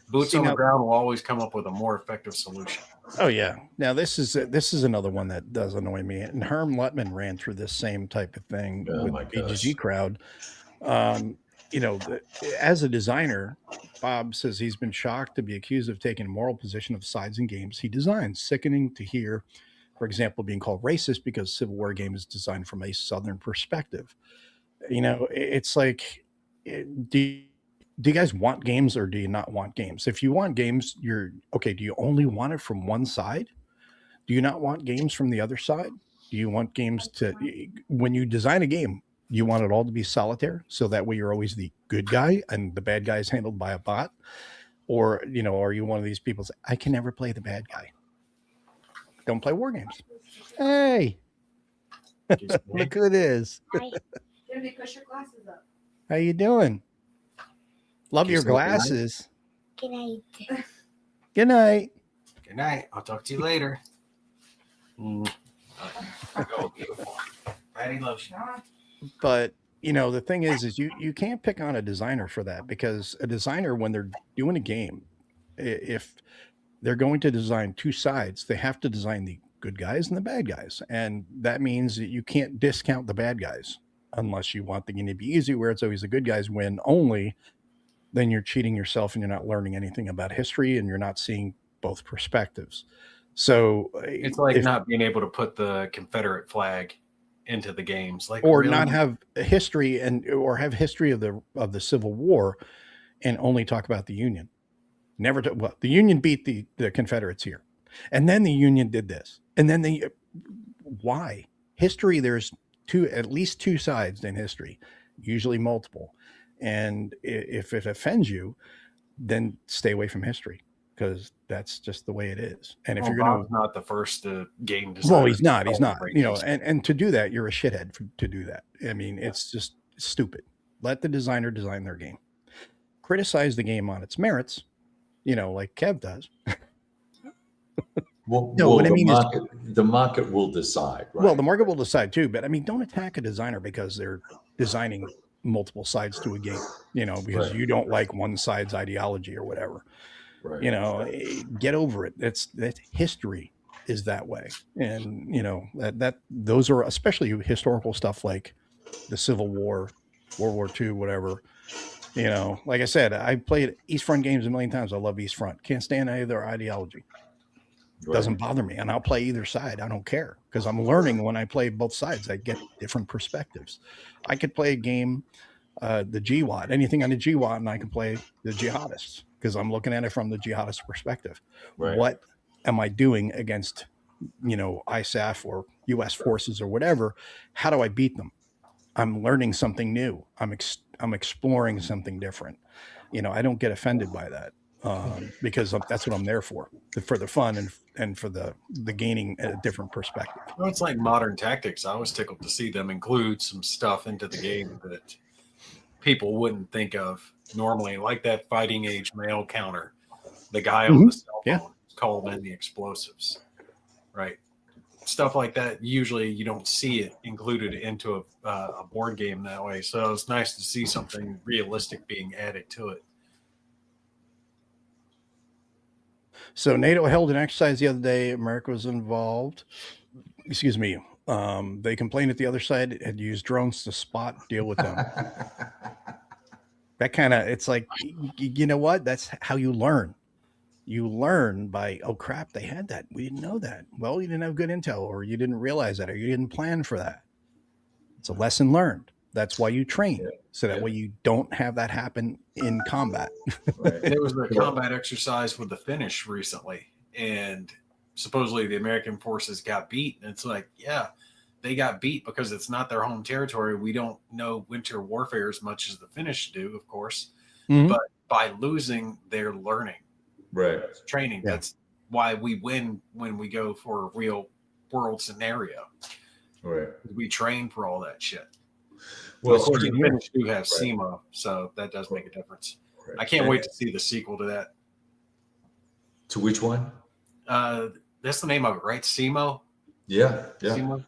Boots See, on the now- ground will always come up with a more effective solution. Oh yeah. Now this is another one that does annoy me. And Herm Lutman ran through this same type of thing Oh with my BGG gosh. crowd. As a designer, Bob says he's been shocked to be accused of taking a moral position of sides in games he designs. Sickening to hear, for example, being called racist because Civil War game is designed from a Southern perspective. It's like, do you guys want games or do you not want games? If you want games, you're okay. Do you only want it from one side? Do you not want games from the other side? Do you want games when you design a game, you want it all to be solitaire so that way you're always the good guy and the bad guy is handled by a bot? Or, are you one of these people say, I can never play the bad guy? Don't play war games. Hey, look who it is. Hi. Jimmy, push your glasses up. How you doing? Love Kiss your the good night. glasses. Good night. Good night. Good night. I'll talk to you later. Go, beautiful. Patty loves you. But the thing is you can't pick on a designer for that, because a designer, when they're doing a game, if they're going to design two sides, they have to design the good guys and the bad guys. And that means that you can't discount the bad guys unless you want the game to be easy, where it's always the good guys win only. Then you're cheating yourself and you're not learning anything about history and you're not seeing both perspectives. So It's like not being able to put the Confederate flag into the games, or really? not have a history or have history of the Civil War and only talk about the Union. Never well, the Union beat the Confederates here, and then the Union did this, and then why history? There's at least two sides in history, usually multiple, and if it offends you, then stay away from history, because that's just the way it is. And if you're Bob's not the first game designer. well, he's not. And to do that, you're a shithead to do that. I mean, it's just stupid. Let the designer design their game. Criticize the game on its merits, like Kev does. The market will decide. Right? Well, the market will decide too, but I mean, don't attack a designer because they're designing multiple sides to a game, because you don't like one side's ideology or whatever. Right. Get over it. That history is that way. And, that those are especially historical stuff like the Civil War, World War II, whatever. Like I said, I played East Front games a million times. I love East Front. Can't stand any of their ideology. Right. Doesn't bother me. And I'll play either side. I don't care, because I'm learning when I play both sides. I get different perspectives. I could play a game, the GWAT, anything on the GWAT, and I can play the jihadists because I'm looking at it from the jihadist perspective. Right. What am I doing against, ISAF or U.S. forces or whatever? How do I beat them? I'm learning something new. I'm exploring something different. I don't get offended by that. Because that's what I'm there for the fun and for the gaining a different perspective. Well, it's like modern tactics. I was tickled to see them include some stuff into the game that people wouldn't think of normally, like that fighting age male counter. The guy on the cell phone called in the explosives, right? Stuff like that. Usually you don't see it included into a board game that way. So it's nice to see something realistic being added to it. So NATO held an exercise the other day. America was involved. Excuse me. They complained that the other side had used drones to deal with them. That it's like, you know what? That's how you learn. You learn by, oh crap, they had that. We didn't know that. Well, you didn't have good intel, or you didn't realize that, or you didn't plan for that. It's a lesson learned. That's why you train, so that way you don't have that happen in combat. Right. There was a combat exercise with the Finnish recently, and supposedly the American forces got beat. And it's like, yeah, they got beat because it's not their home territory. We don't know winter warfare as much as the Finnish do, of course. Mm-hmm. But by losing, they're learning. Right. Training. Yeah. That's why we win when we go for a real world scenario. Right. We train for all that shit. Well, of course, the Finnish do have SEMA, so that does make a difference. Right. I can't wait to see the sequel to that. To which one? That's the name of it, right? SEMO? Yeah. SEMO?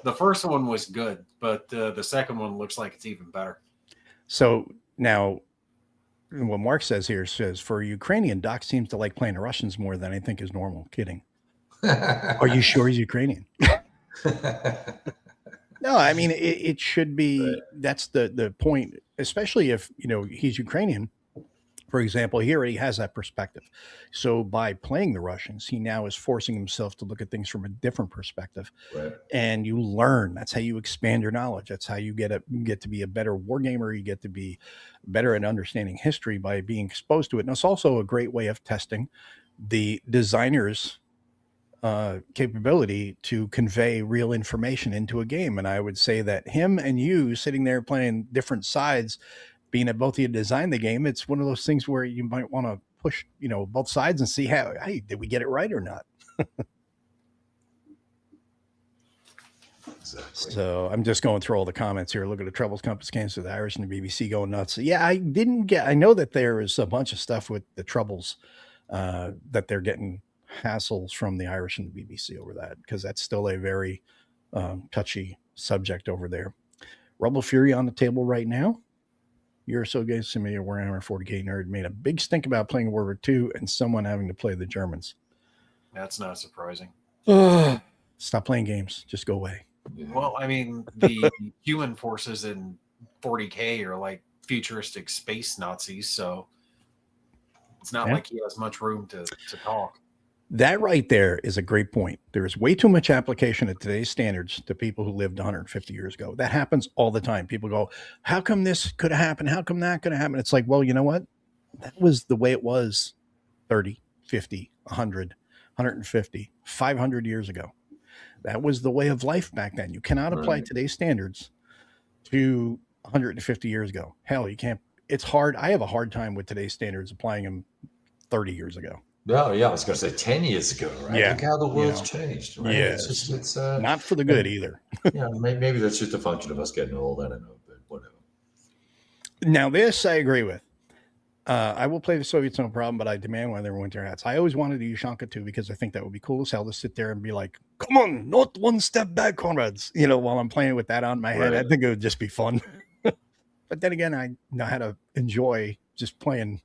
The first one was good. but the second one looks like it's even better. So now, what Mark says here says, for a Ukrainian, Doc seems to like playing the Russians more than I think is normal. Kidding. Are you sure he's Ukrainian? No, I mean, it should be, that's the point, especially if, he's Ukrainian. For example, he already has that perspective. So by playing the Russians, he now is forcing himself to look at things from a different perspective. Right. And you learn. That's how you expand your knowledge. That's how you get to be a better wargamer. You get to be better at understanding history by being exposed to it. And it's also a great way of testing the designer's capability to convey real information into a game. And I would say that him and you sitting there playing different sides, being that both of you designed the game, it's one of those things where you might want to push, both sides and see how, hey, did we get it right or not? Exactly. So I'm just going through all the comments here. Look at the Troubles Compass games with the Irish and the BBC going nuts. Yeah, I know that there is a bunch of stuff with the Troubles that they're getting hassles from the Irish and the BBC over that, because that's still a very touchy subject over there. Rebel Fury on the table right now. You're so gay, somebody a Warhammer 40K nerd made a big stink about playing World War II and someone having to play the Germans. That's not surprising. Stop playing games. Just go away. Well, I mean, the human forces in 40K are like futuristic space Nazis, so it's not like he has much room to talk. That right there is a great point. There is way too much application at today's standards to people who lived 150 years ago. That happens all the time. People go, how come this could have happened? How come that could have happened? It's like, well, you know what? That was the way it was 30, 50, 100, 150, 500 years ago. That was the way of life back then. You cannot apply today's standards to 150 years ago. Hell, you can't. It's hard. I have a hard time with today's standards applying them 30 years ago. No, yeah, I was going to say 10 years ago, right? Yeah. Look how the world's changed, right? Yes. It's not for the good either. Yeah, maybe that's just a function of us getting old. I don't know, but whatever. Now, this I agree with. I will play the Soviets no problem, but I demand one of their winter hats. I always wanted to use Shanka too, because I think that would be cool as hell to sit there and be like, come on, not one step back, comrades, while I'm playing with that on my head. I think it would just be fun. But then again, I know how to enjoy just playing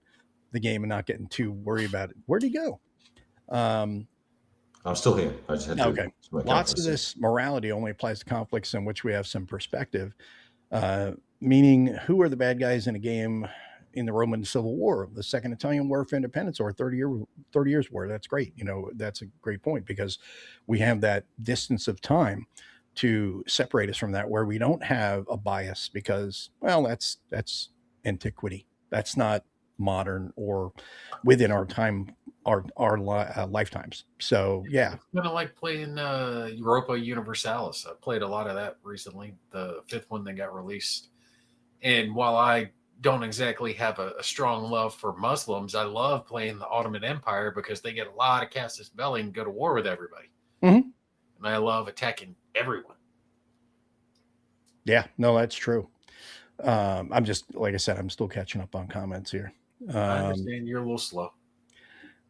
the game and not getting too worried about it. Where'd he go? I'm still here. I just had to. Okay. Lots of this morality only applies to conflicts in which we have some perspective, meaning who are the bad guys in a game in the Roman Civil War, the Second Italian War for Independence, or 30 years war. That's great. That's a great point, because we have that distance of time to separate us from that, where we don't have a bias because, well, that's antiquity. That's not modern or within our time, our lifetimes. So yeah, it's kind of like playing Europa Universalis. I played a lot of that recently, the 5th one that got released. And while I don't exactly have a strong love for Muslims, I love playing the Ottoman Empire because they get a lot of casus belli and go to war with everybody. Mm-hmm. And I love attacking everyone. Yeah, no, that's true. I'm just, like I said, I'm still catching up on comments here. I understand you're a little slow.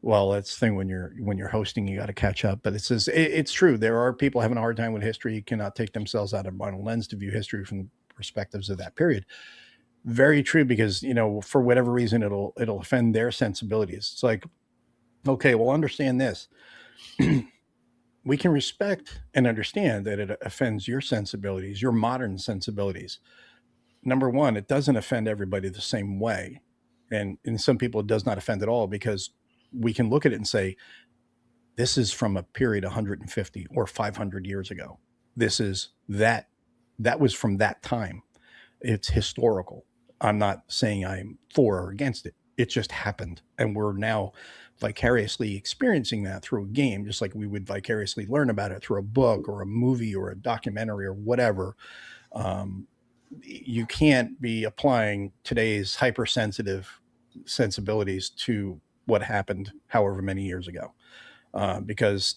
Well, that's the thing, when you're hosting, you got to catch up. But it's true. There are people having a hard time with history, cannot take themselves out of a lens to view history from perspectives of that period. Very true, because for whatever reason it'll offend their sensibilities. It's like, okay, well, understand this. We can respect and understand that it offends your sensibilities, your modern sensibilities. Number one, it doesn't offend everybody the same way. And in some people, it does not offend at all, because we can look at it and say, this is from a period 150 or 500 years ago. This is that was from that time. It's historical. I'm not saying I'm for or against it. It just happened. And we're now vicariously experiencing that through a game, just like we would vicariously learn about it through a book or a movie or a documentary or whatever. You can't be applying today's hypersensitive sensibilities to what happened however many years ago. Because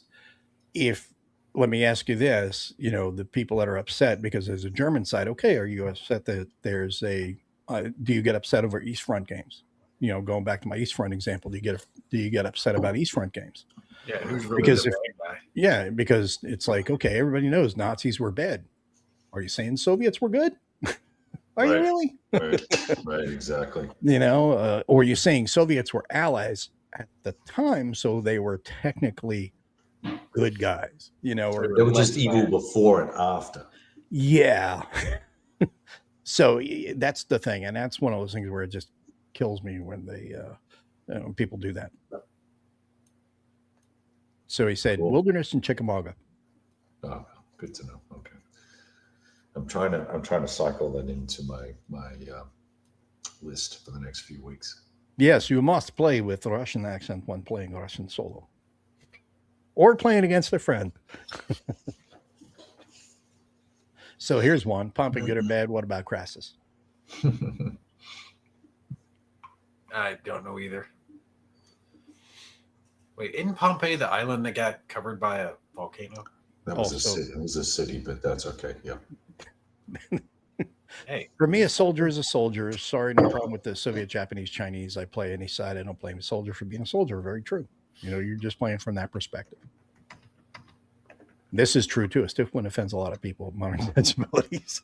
let me ask you this, the people that are upset because there's a German side, okay, are you upset that there's do you get upset over East Front games? Going back to my East Front example, do you get upset about East Front games? Yeah, who's really the bad guy? Yeah, because it's like, okay, everybody knows Nazis were bad. Are you saying Soviets were good? Are you really? Right, exactly. Or are you saying Soviets were allies at the time, so they were technically good guys, or They were just evil before and after. yeah. So that's the thing, and that's one of those things where it just kills me when when people do that. So he said, cool. Wilderness and Chickamauga. Oh, good to know. Okay, I'm trying to cycle that into my list for the next few weeks. Yes, you must play with Russian accent when playing Russian solo, or playing against a friend. So here's one: Pompey, good or bad? What about Crassus? I don't know either. Wait, isn't Pompeii the island that got covered by a volcano? That was a city. It was a city, but that's okay. Yeah. Hey, for me, a soldier is a soldier. Sorry, no problem with the Soviet, Japanese, Chinese. I play any side. I don't blame a soldier for being a soldier. Very true. You're just playing from that perspective. This is true too. A stiff one offends a lot of people. Modern sensibilities.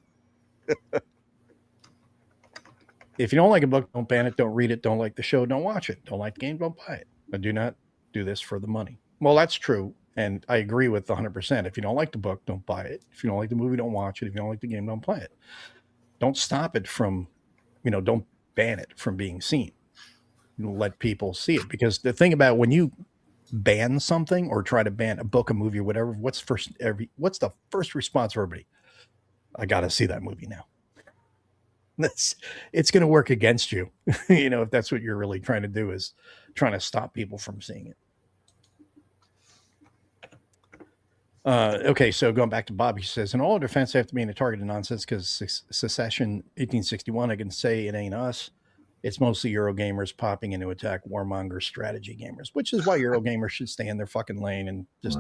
If you don't like a book, don't ban it. Don't read it. Don't like the show. Don't watch it. Don't like the game. Don't buy it. But do not do this for the money. Well, that's true. And I agree with 100%. If you don't like the book, don't buy it. If you don't like the movie, don't watch it. If you don't like the game, don't play it. Don't stop it from, don't ban it from being seen. Let people see it. Because the thing about when you ban something or try to ban a book, a movie, or whatever, what's the first response for everybody? I got to see that movie now. It's going to work against you, if that's what you're really trying to do, is trying to stop people from seeing it. Okay, so going back to Bob, he says, in all defense, they have to be in a target of nonsense because secession 1861, I can say it ain't us. It's mostly Eurogamers popping in to attack warmonger strategy gamers, which is why Eurogamers should stay in their fucking lane and just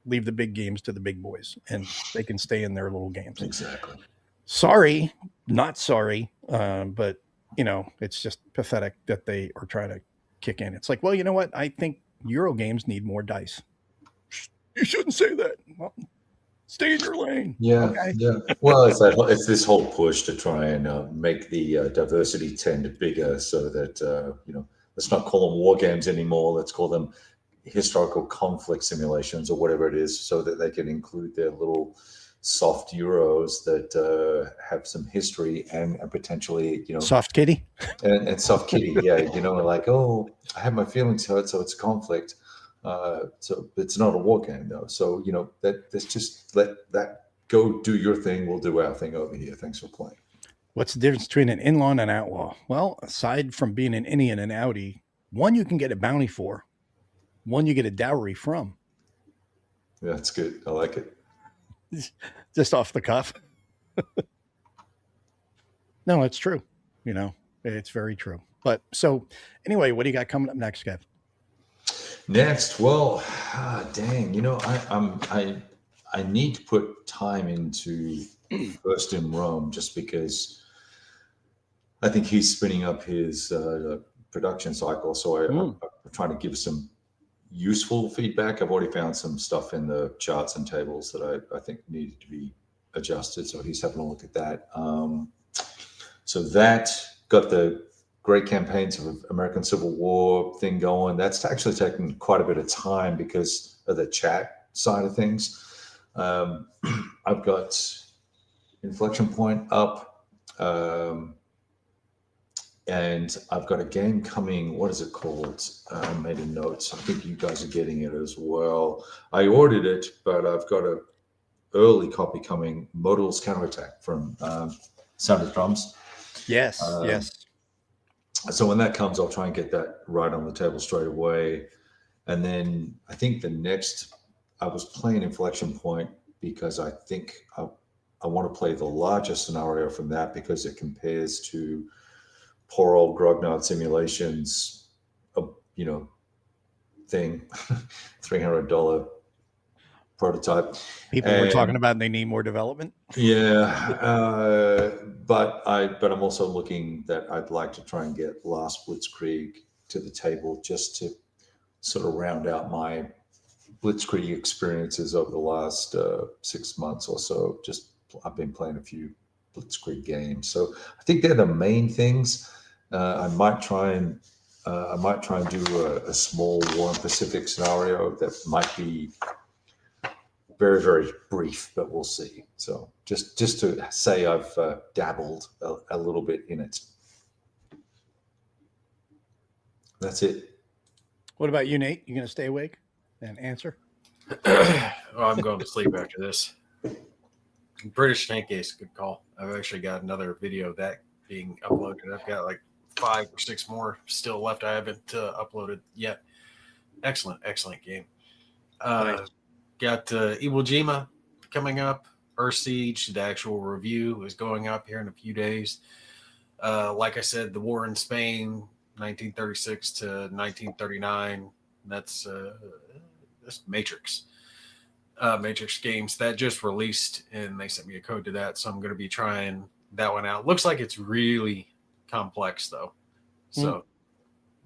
leave the big games to the big boys, and they can stay in their little games. Exactly. Sorry, not sorry, but, it's just pathetic that they are trying to kick in. It's like, well, you know what? I think Eurogames need more dice. You shouldn't say that. Well, stay in your lane. Yeah, okay. Yeah. Well, it's this whole push to try and make the diversity tent bigger, so that let's not call them war games anymore. Let's call them historical conflict simulations or whatever it is, so that they can include their little soft Euros that have some history and potentially, soft kitty and soft kitty. Yeah, like, oh, I have my feelings hurt, so it's conflict. So it's not a war game though. So, let's just let that go, do your thing. We'll do our thing over here. Thanks for playing. What's the difference between an in-law and an outlaw? Well, aside from being an Indian and Audi, one you can get a bounty for, one you get a dowry from. Yeah, that's good. I like it. Just off the cuff. No, it's true. It's very true. But so anyway, what do you got coming up next, Kev? Next, well, dang, I need to put time into First in Rome, just because I think he's spinning up his production cycle. So I'm trying to give some useful feedback. I've already found some stuff in the charts and tables that I think needed to be adjusted. So he's having a look at that. So that got the great campaigns of American Civil War thing going. That's actually taken quite a bit of time because of the chat side of things. I've got Inflection Point up, and I've got a game coming. What is it called? I made a note. I think you guys are getting it as well. I ordered it, but I've got a early copy coming. Modal's Counterattack from Sound of Drums. Yes, yes. So when that comes, I'll try and get that right on the table straight away. And then I think I was playing Inflection Point because I think I want to play the larger scenario from that, because it compares to poor old Grognard Simulations, thing, $300 prototype. People were talking about they need more development. Yeah, but I'm also looking that I'd like to try and get Last Blitzkrieg to the table, just to sort of round out my Blitzkrieg experiences over the last 6 months or so, just I've been playing a few Blitzkrieg games. So I think they're the main things. I might try and do a small War in Pacific scenario that might be very, very brief, but we'll see. So just to say I've dabbled a little bit in it. That's it. What about you, Nate? You going to stay awake and answer? I'm going to sleep after this. British Tank Ace, good call. I've actually got another video of that being uploaded. I've got like 5 or 6 more still left. I haven't uploaded yet. Excellent game. Nice. Got Iwo Jima coming up. Earth Siege, the actual review is going up here in a few days. Like I said, the war in Spain, 1936 to 1939. That's Matrix. Matrix games that just released, and they sent me a code to that, so I'm going to be trying that one out. Looks like it's really complex though, so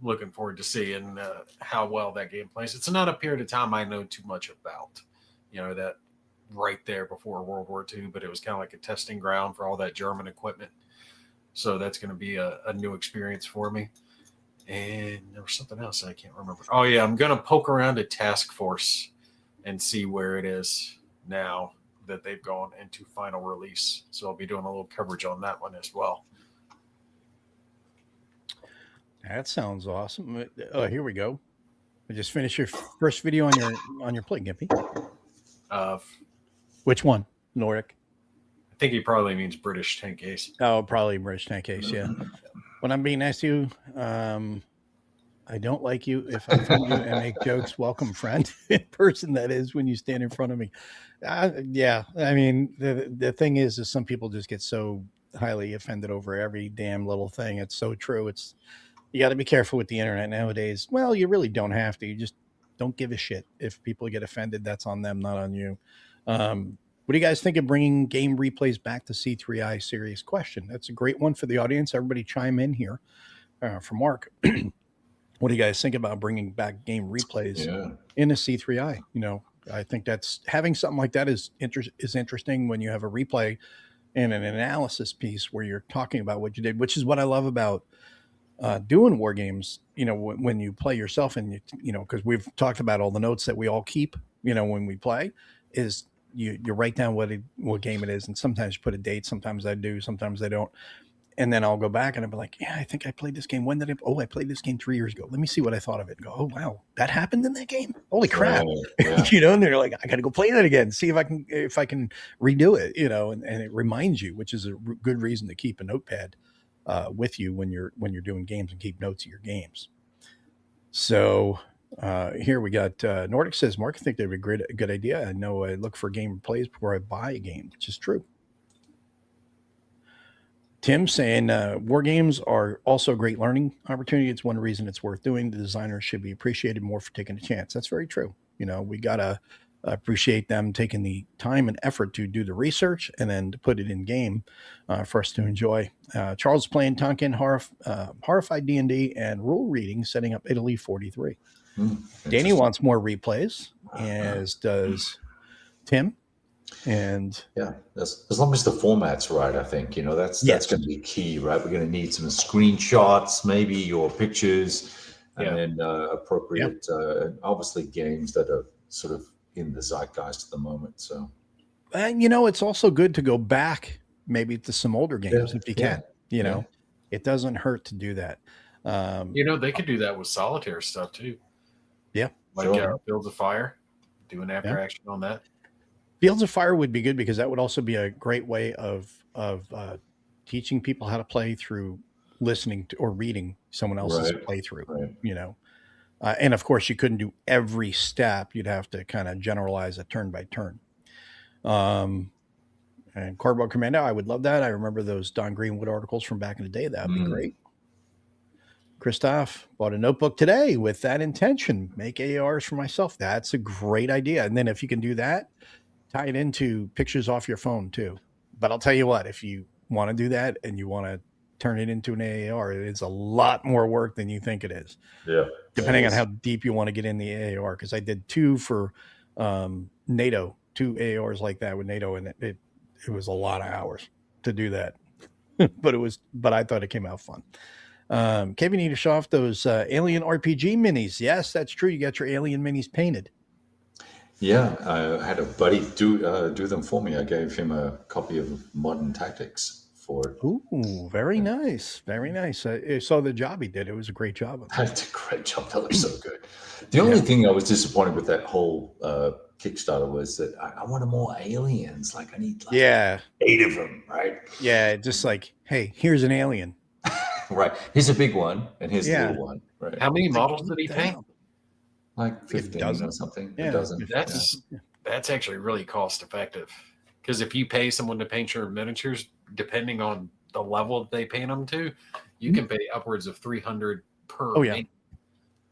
looking forward to seeing how well that game plays. It's not a period of time I know too much about, that right there before World War II, but it was kind of like a testing ground for all that German equipment, so that's going to be a new experience for me. And there was something else I can't remember. Oh yeah, I'm going to poke around at Task Force and see where it is now that they've gone into final release. So I'll be doing a little coverage on that one as well. That sounds awesome. Oh, here we go. I just finished your first video on your play, Gimpy. Which one, Noric? I think he probably means British Tank Ace. Oh, probably British Tank Ace, yeah. When I'm being nice to you, I don't like you if I offend you and make jokes. Welcome, friend. In person, that is, when you stand in front of me. Yeah, I mean, the thing is some people just get so highly offended over every damn little thing. It's so true. You got to be careful with the internet nowadays. Well, you really don't have to. You just don't give a shit. If people get offended, that's on them, not on you. What do you guys think of bringing game replays back to C3I? Serious question. That's a great one for the audience. Everybody chime in here. For Mark. What do you guys think about bringing back game replays in a C3I? I think that's having something like that is interesting when you have a replay and an analysis piece where you're talking about what you did, which is what I love about doing war games. When you play yourself and because we've talked about all the notes that we all keep, when we play, is you write down what game it is, and sometimes you put a date. Sometimes I do, sometimes I don't. And then I'll go back and I'll be like, yeah, I think I played this game. When did I played this game 3 years ago. Let me see what I thought of it. And go, oh, wow, that happened in that game. Holy crap. Yeah. And they're like, I got to go play that again. See if I can redo it, and it reminds you, which is a good reason to keep a notepad with you when you're doing games and keep notes of your games. So here we got Nordic says, Mark, I think that'd be a good idea. I know I look for game plays before I buy a game, which is true. Tim saying war games are also a great learning opportunity. It's one reason it's worth doing. The designers should be appreciated more for taking a chance. That's very true. We got to appreciate them taking the time and effort to do the research and then to put it in game for us to enjoy. Charles is playing Tonkin, Horrified D&D, and rule reading, setting up Italy 43. Danny wants more replays, as does Tim. And as long as the format's right, I think that's going to be key, right? We're going to need some screenshots, maybe, or pictures, and then appropriate, obviously, games that are sort of in the zeitgeist at the moment. So, and it's also good to go back maybe to some older games if you can. It doesn't hurt to do that. They could do that with solitaire stuff too. Yeah, like Fields of Fire, do an after action on that. Fields of Fire would be good because that would also be a great way of teaching people how to play through listening to or reading someone else's playthrough. Right. And of course, you couldn't do every step. You'd have to kind of generalize it turn by turn. And Cardboard Commando, I would love that. I remember those Don Greenwood articles from back in the day. That would be great. Christoph bought a notebook today with that intention. Make ARs for myself. That's a great idea. And then if you can do that, tie it into pictures off your phone too. But I'll tell you what, if you want to do that and you want to turn it into an AAR, it is a lot more work than you think it is. Yeah. Depending on how deep you want to get in the AAR. Because I did 2 for NATO, 2 AARs like that with NATO, and a lot of hours to do that. but I thought it came out fun. Kevin, you need to show off those Alien RPG minis. Yes, that's true. You got your Alien minis painted. Yeah, I had a buddy do them for me. I gave him a copy of Modern Tactics for it. Ooh, very nice. Very nice. I saw the job he did. It was a great job. That's a great job. That looks so good. The only thing I was disappointed with that whole Kickstarter was that I wanted more aliens. Like I need 8 of them, right? Yeah, just like, hey, here's an alien. Right. Here's a big one, and here's the little one. Right. How many models did he paint? Like 15 or something. Yeah. A dozen. That's actually really cost effective. Because if you pay someone to paint your miniatures, depending on the level that they paint them to, you can pay upwards of $300 per mini.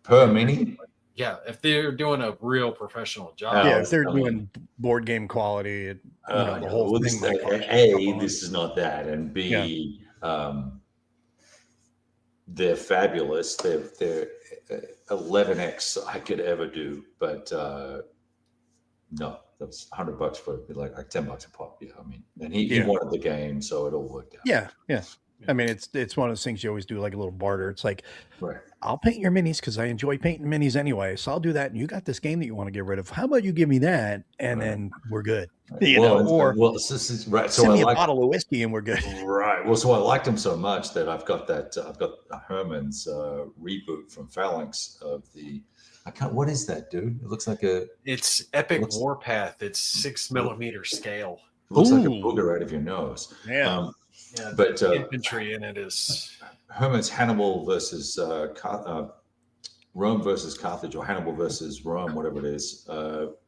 Per mini? Yeah, if they're doing a real professional job. Yeah, if they're doing board game quality, the whole thing. This is not that, and B, they're fabulous. They're 11x I could ever do, but no, that's $100 for like $10 a pop. Yeah, I mean, and he wanted the game, so it all worked out. Yeah. I mean, it's one of those things you always do, like a little barter. It's like, I'll paint your minis because I enjoy painting minis anyway, so I'll do that. And you got this game that you want to get rid of. How about you give me that, and then we're good. Send me a bottle of whiskey, and we're good. Right. Well, so I liked him so much that I've got Herman's reboot from Phalanx of the. What is that, dude? It looks like It's Epic Warpath. It's 6mm scale. It looks like a booger out of your nose. Yeah. But infantry in it is Herman's Hannibal versus Rome versus Carthage, or Hannibal versus Rome, whatever it is.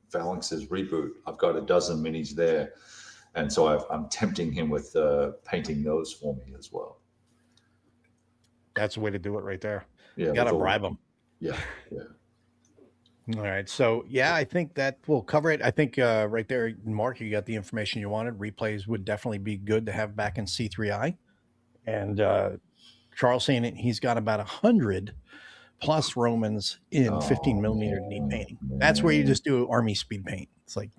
Phalanx's reboot. I've got a dozen minis there, and so I'm tempting him with painting those for me as well. That's the way to do it, right there. Yeah, you gotta bribe them. Yeah. All right. So, I think that will cover it. I think right there, Mark, you got the information you wanted. Replays would definitely be good to have back in C3I. And Charles saying it, he's got about 100 plus Romans in 15mm neat painting. That's where you just do army speed paint. It's like,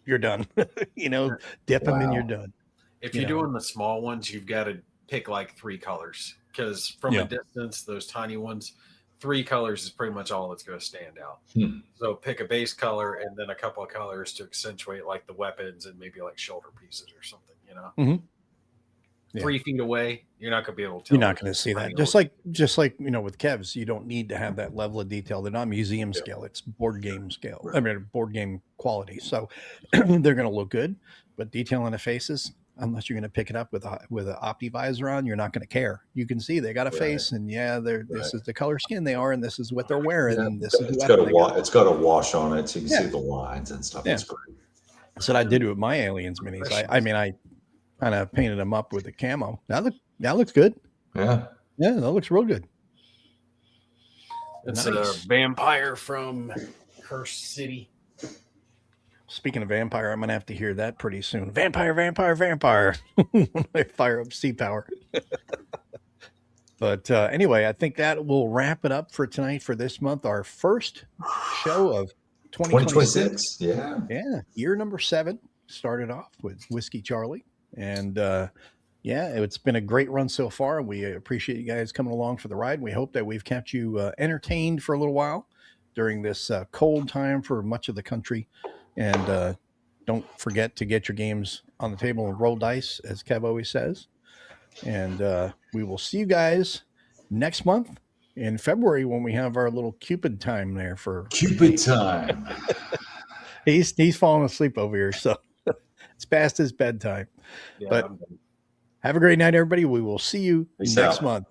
you're done. Dip them and you're done. If you're doing the small ones, you've got to pick like 3 colors. Because from a distance, those tiny ones, 3 colors is pretty much all that's going to stand out. So pick a base color and then a couple of colors to accentuate like the weapons and maybe like shoulder pieces or something, 3 feet away, you're not going to be able to tell. You're not going to see that. Just like with Kevs, you don't need to have that level of detail. They're not museum scale. It's board game scale. Right. I mean, board game quality. So they're going to look good, but detail on the faces, unless you're going to pick it up with a OptiVisor on, you're not going to care. You can see they got a face, and this is the color skin they are, and this is what they're wearing. And this is it's got a wash on it, so you can see the lines and stuff. It's great. That's what I did with my Aliens minis. I kind of painted them up with the camo. That looks good. Yeah, that looks real good. It's a vampire from Cursed City. Speaking of vampire, I'm going to have to hear that pretty soon. Vampire. When I fire up Sea Power. But anyway, I think that will wrap it up for tonight for this month. Our first show of 2026. Yeah. Year number 7 started off with Whiskey Charlie. And it's been a great run so far. We appreciate you guys coming along for the ride. We hope that we've kept you entertained for a little while during this cold time for much of the country. And don't forget to get your games on the table and roll dice, as Kev always says. And we will see you guys next month in February when we have our little Cupid time there for Cupid time. He's falling asleep over here, so it's past his bedtime. But have a great night, everybody. We will see you next month.